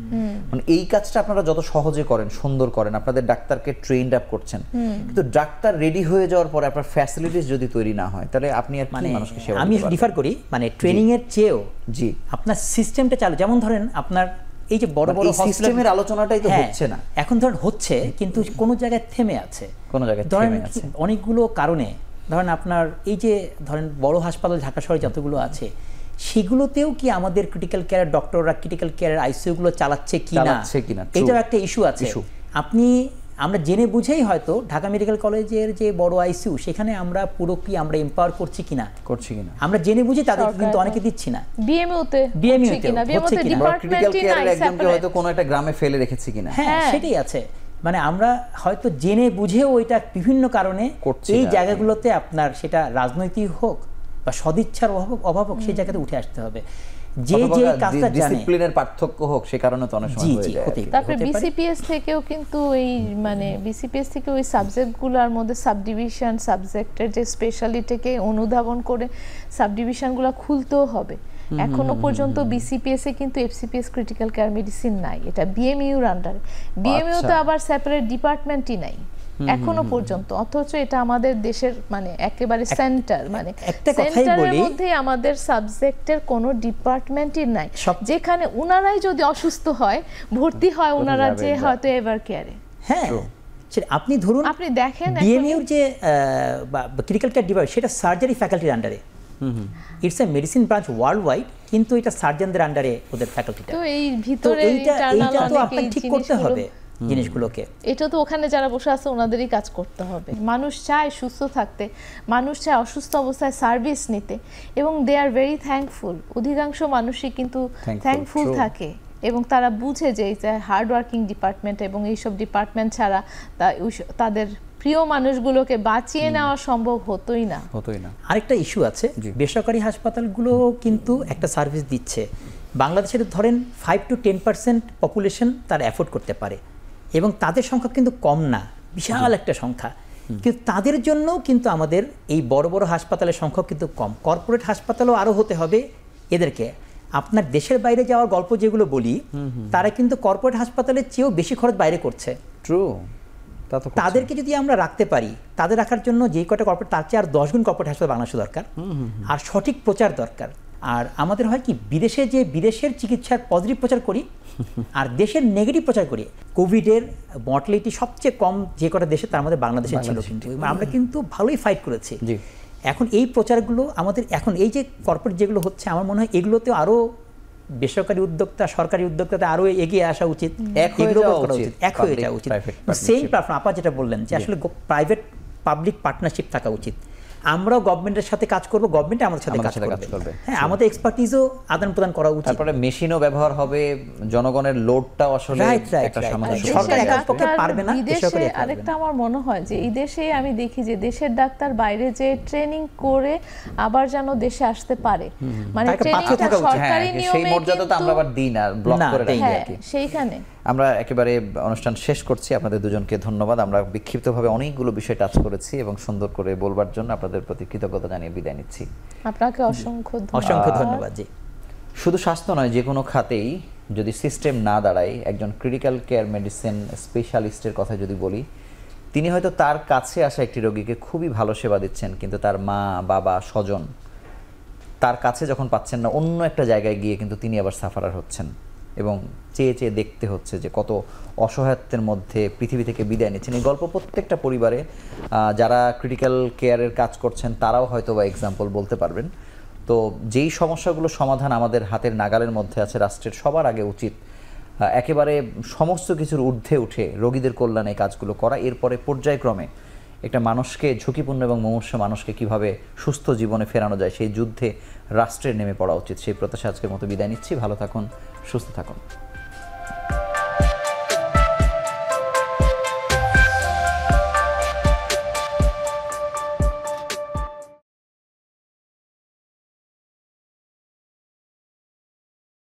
মানে এই কাজটা আপনারা যত সহজে করেন, সুন্দর করেন, আপনাদের ডাক্তারকে ট্রেনড আপ করছেন, কিন্তু ডাক্তার রেডি হয়ে যাওয়ার পরে আপনার ফ্যাসিলিটিস যদি তৈরি না হয়, তাহলে আপনি আর কি মানুষকে সেবা করতে পারবেন? আমি ডিফার করি, মানে ট্রেনিং এর চেয়েও জি আপনার সিস্টেমটা চালু। যেমন ধরেন আপনার এই যে বড় বড় সিস্টেমের আলোচনাটাই তো হচ্ছে না এখন, ধরেন হচ্ছে কিন্তু কোনো জায়গায় থেমে আছে, কোনো জায়গায় থেমে আছে অনেকগুলো কারণে। ধরেন আপনার এই যে ধরেন বড় হাসপাতাল ঢাকা শহরে যতগুলো আছে, সেগুলোতেও কি আমাদের ক্রিটিক্যাল কেয়ার ডক্টররা ক্রিটিক্যাল কেয়ারের আইসিইউ গুলো চালাচ্ছে কিনা, এটাও একটা ইস্যু আছে। আমরা জেনে বুঝেই হয়তো ঢাকা মেডিকেল কলেজের যে বড় আইসিইউ, সেখানে আমরা পুরোপুরি আমরা এম্পাওয়ার করছি কিনা, আমরা জেনে বুঝে তাদের কিন্তু অনেকে দিচ্ছি না। বিএমইউতে ক্রিটিক্যাল কেয়ারের একজনকে হয়তো কোনো একটা গ্রামে ফেলে রেখেছি কিনা, হ্যাঁ সেটাই আছে। মানে আমরা হয়তো জেনে বুঝেও এটা বিভিন্ন কারণে এই জায়গাগুলোতে আপনার সেটা রাজনৈতিক হোক বা সদিচ্ছার অভাব হোক, সেই জায়গাতে উঠে আসতে হবে। যে যে কাজটা জানে, ডিসিপ্লিনের পার্থক্য হোক, সে কারণে তো অনেক সময় হয়ে যায়। তারপরে বিসিপিএস থেকেও কিন্তু এই মানে বিসিপিএস থেকে ওই সাবজেক্টগুলোর মধ্যে সাবডিভিশন সাবজেক্টের যে স্পেশালিটিকে অনুধাবন করে সাবডিভিশনগুলো খুলতেও হবে। এখনো পর্যন্ত বিসিপিএস এ কিন্তু এফসিপিএস ক্রিটিক্যাল কেয়ার মেডিসিন নাই, এটা বিএমইউর আন্ডারে। বিএমইউ তো আবার সেপারেট ডিপার্টমেন্টই নাই এখনো পর্যন্ত, অথচ এটা আমাদের দেশের মানে একেবারে সেন্টার, মানে সেন্টারের মধ্যে আমাদের সাবজেক্টের কোনো ডিপার্টমেন্টই নাই, যেখানে উনারাই যদি অসুস্থ হয় ভর্তি হয় উনারা যে হয়তো এভার কেয়ারে। হ্যাঁ আপনি ধরুন, আপনি দেখেন বিএমইউর যে ক্রিটিক্যাল কেয়ার ডিপার্টমেন্ট, সেটা সার্জারি ফ্যাকাল্টির আন্ডারে, it's a medicine branch world wide, কিন্তু এটা সার্জনদের আন্ডারে ওদের ফ্যাকাল্টিটা। তো এই ভিতরে এইটা তো আপনাকে ঠিক করতে হবে জিনিসগুলোকে। এটা তো ওখানে যারা বসে আছে ওনাদেরই কাজ করতে হবে। মানুষ চায় সুস্থ থাকতে, মানুষ চায় অসুস্থ অবস্থায় সার্ভিস নিতে, এবং দে আর ভেরি থ্যাঙ্কফুল। অধিকাংশ মানুষই কিন্তু থ্যাঙ্কফুল থাকে এবং তারা বুঝে যে হার্ড ওয়ার্কিং ডিপার্টমেন্ট এবং এইসব ডিপার্টমেন্ট ছাড়া তাদের প্রিয় মানুষগুলোকে বাঁচিয়ে নেওয়া সম্ভব হতোই না। আরেকটা ইস্যু আছে, বেসরকারি হাসপাতালগুলো কিন্তু একটা সার্ভিস দিচ্ছে। বাংলাদেশের ধরেন 5 to 10% পপুলেশন তারা অ্যাফোর্ড করতে পারে, এবং তাদের সংখ্যা কিন্তু কম না, বিশাল একটা সংখ্যা। কিন্তু তাদের জন্য কিন্তু আমাদের এই বড় বড় হাসপাতালের সংখ্যা কিন্তু কম। কর্পোরেট হাসপাতালও আরও হতে হবে এদেরকে। আপনার দেশের বাইরে যাওয়ার গল্প যেগুলো বলি, তারা কিন্তু কর্পোরেট হাসপাতালের চেয়েও বেশি খরচ বাইরে করছে। ট্রু। তাদেরকে যদি আমরা রাখতে পারি, তাদের রাখার জন্য যে কটা কর্পোরেট, তার চেয়ে আর 10 গুণ কর্পোরেট হাসপাতাল বাংলাদেশে দরকার, আর সঠিক প্রচার দরকার। আর আমাদের হয় কি, বিদেশের চিকিৎসার পজিটিভ প্রচার করি আর দেশের নেগেটিভ প্রচার করি। কোভিডের মর্টালিটি সবচেয়ে কম যে কটা দেশে, তার মধ্যে বাংলাদেশে ছিল, কিন্তু আমরা কিন্তু ভালোই ফাইট করেছি। এখন এই প্রচারগুলো আমাদের, এখন এই যে কর্পোরেট যেগুলো হচ্ছে, আমার মনে হয় এগুলোতেও আরও বেসরকারি উদ্যোক্তা, সরকারি উদ্যোক্তাতে আরও এগিয়ে আসা উচিত, এক হয়ে যাওয়া উচিত। সেম প্ল্যাটফর্ম আপা যেটা বললেন, যে আসলে প্রাইভেট পাবলিক পার্টনারশিপ থাকা উচিত। আমরাও গভর্নমেন্টের সাথে কাজ করব, গভর্নমেন্ট আমাদের সাথে কাজ করবে। হ্যাঁ, আমাদের এক্সপার্টিজও আদান প্রদান করা উচিত। তারপরে মেশিনও ব্যবহার হবে, জনগণের লোডটাও আসলে একটা সামঞ্জস্য। সরকার একার পক্ষে পারবে না। আরেকটা আমার মনে হয় যে এই দেশে আমি দেখি যে দেশের ডাক্তার বাইরে যে ট্রেনিং করে আবার যেন দেশে আসতে পারে, মানে ট্রেনিংটা সরকারি নিয়মে, সেই মর্যাদা তো আমরা আবার দিই না, ব্লক করে রাখি আর কি। সেইখানে আমরা একেবারে অনুষ্ঠান শেষ করছি। আপনাদের দুজনকে ধন্যবাদ। আমরা বিক্ষিপ্তভাবে অনেকগুলো বিষয় টাচ করেছি এবং সুন্দর করে বলবার জন্য আপনাদের প্রতি কৃতজ্ঞতা জানিয়ে বিদায় নিচ্ছি। আপনাকে অসংখ্য ধন্যবাদ। জি, শুধু স্বাস্থ্য নয়, যে কোনো খাতেই যদি সিস্টেম না দাঁড়ায়, একজন ক্রিটিক্যাল কেয়ার মেডিসিন স্পেশালিস্টের কথা যদি বলি, তিনি হয়তো তার কাছে আসা একটি রোগীকে খুবই ভালো সেবা দিচ্ছেন, কিন্তু তার মা, বাবা, স্বজন তার কাছে যখন পাচ্ছেন না, অন্য একটা জায়গায় গিয়ে কিন্তু তিনি আবার সাফারার হচ্ছেন এবং চেয়ে চেয়ে দেখতে হচ্ছে যে কত অসহায়ত্বের মধ্যে পৃথিবী থেকে বিদায় নিচ্ছেন। এই গল্প প্রত্যেকটা পরিবারে যারা ক্রিটিক্যাল কেয়ারের কাজ করছেন তারাও হয়তো বা এক্সাম্পল বলতে পারবেন। তো যেই সমস্যাগুলো সমাধান আমাদের হাতের নাগালের মধ্যে আছে, রাষ্ট্রের সবার আগে উচিত একেবারে সমস্ত কিছুর ঊর্ধ্বে উঠে রোগীদের কল্যাণে কাজগুলো করা, এরপরে পর্যায়ক্রমে একটা মানুষকে, ঝুঁকিপূর্ণ এবং মুমূর্ষু মানুষকে কিভাবে সুস্থ জীবনে ফেরানো যায় সেই যুদ্ধে রাষ্ট্রের নেমে পড়া উচিত। সেই প্রত্যাশা আজকের মতো বিদায় নিচ্ছি। ভালো থাকুন, সুস্থ থাকুন।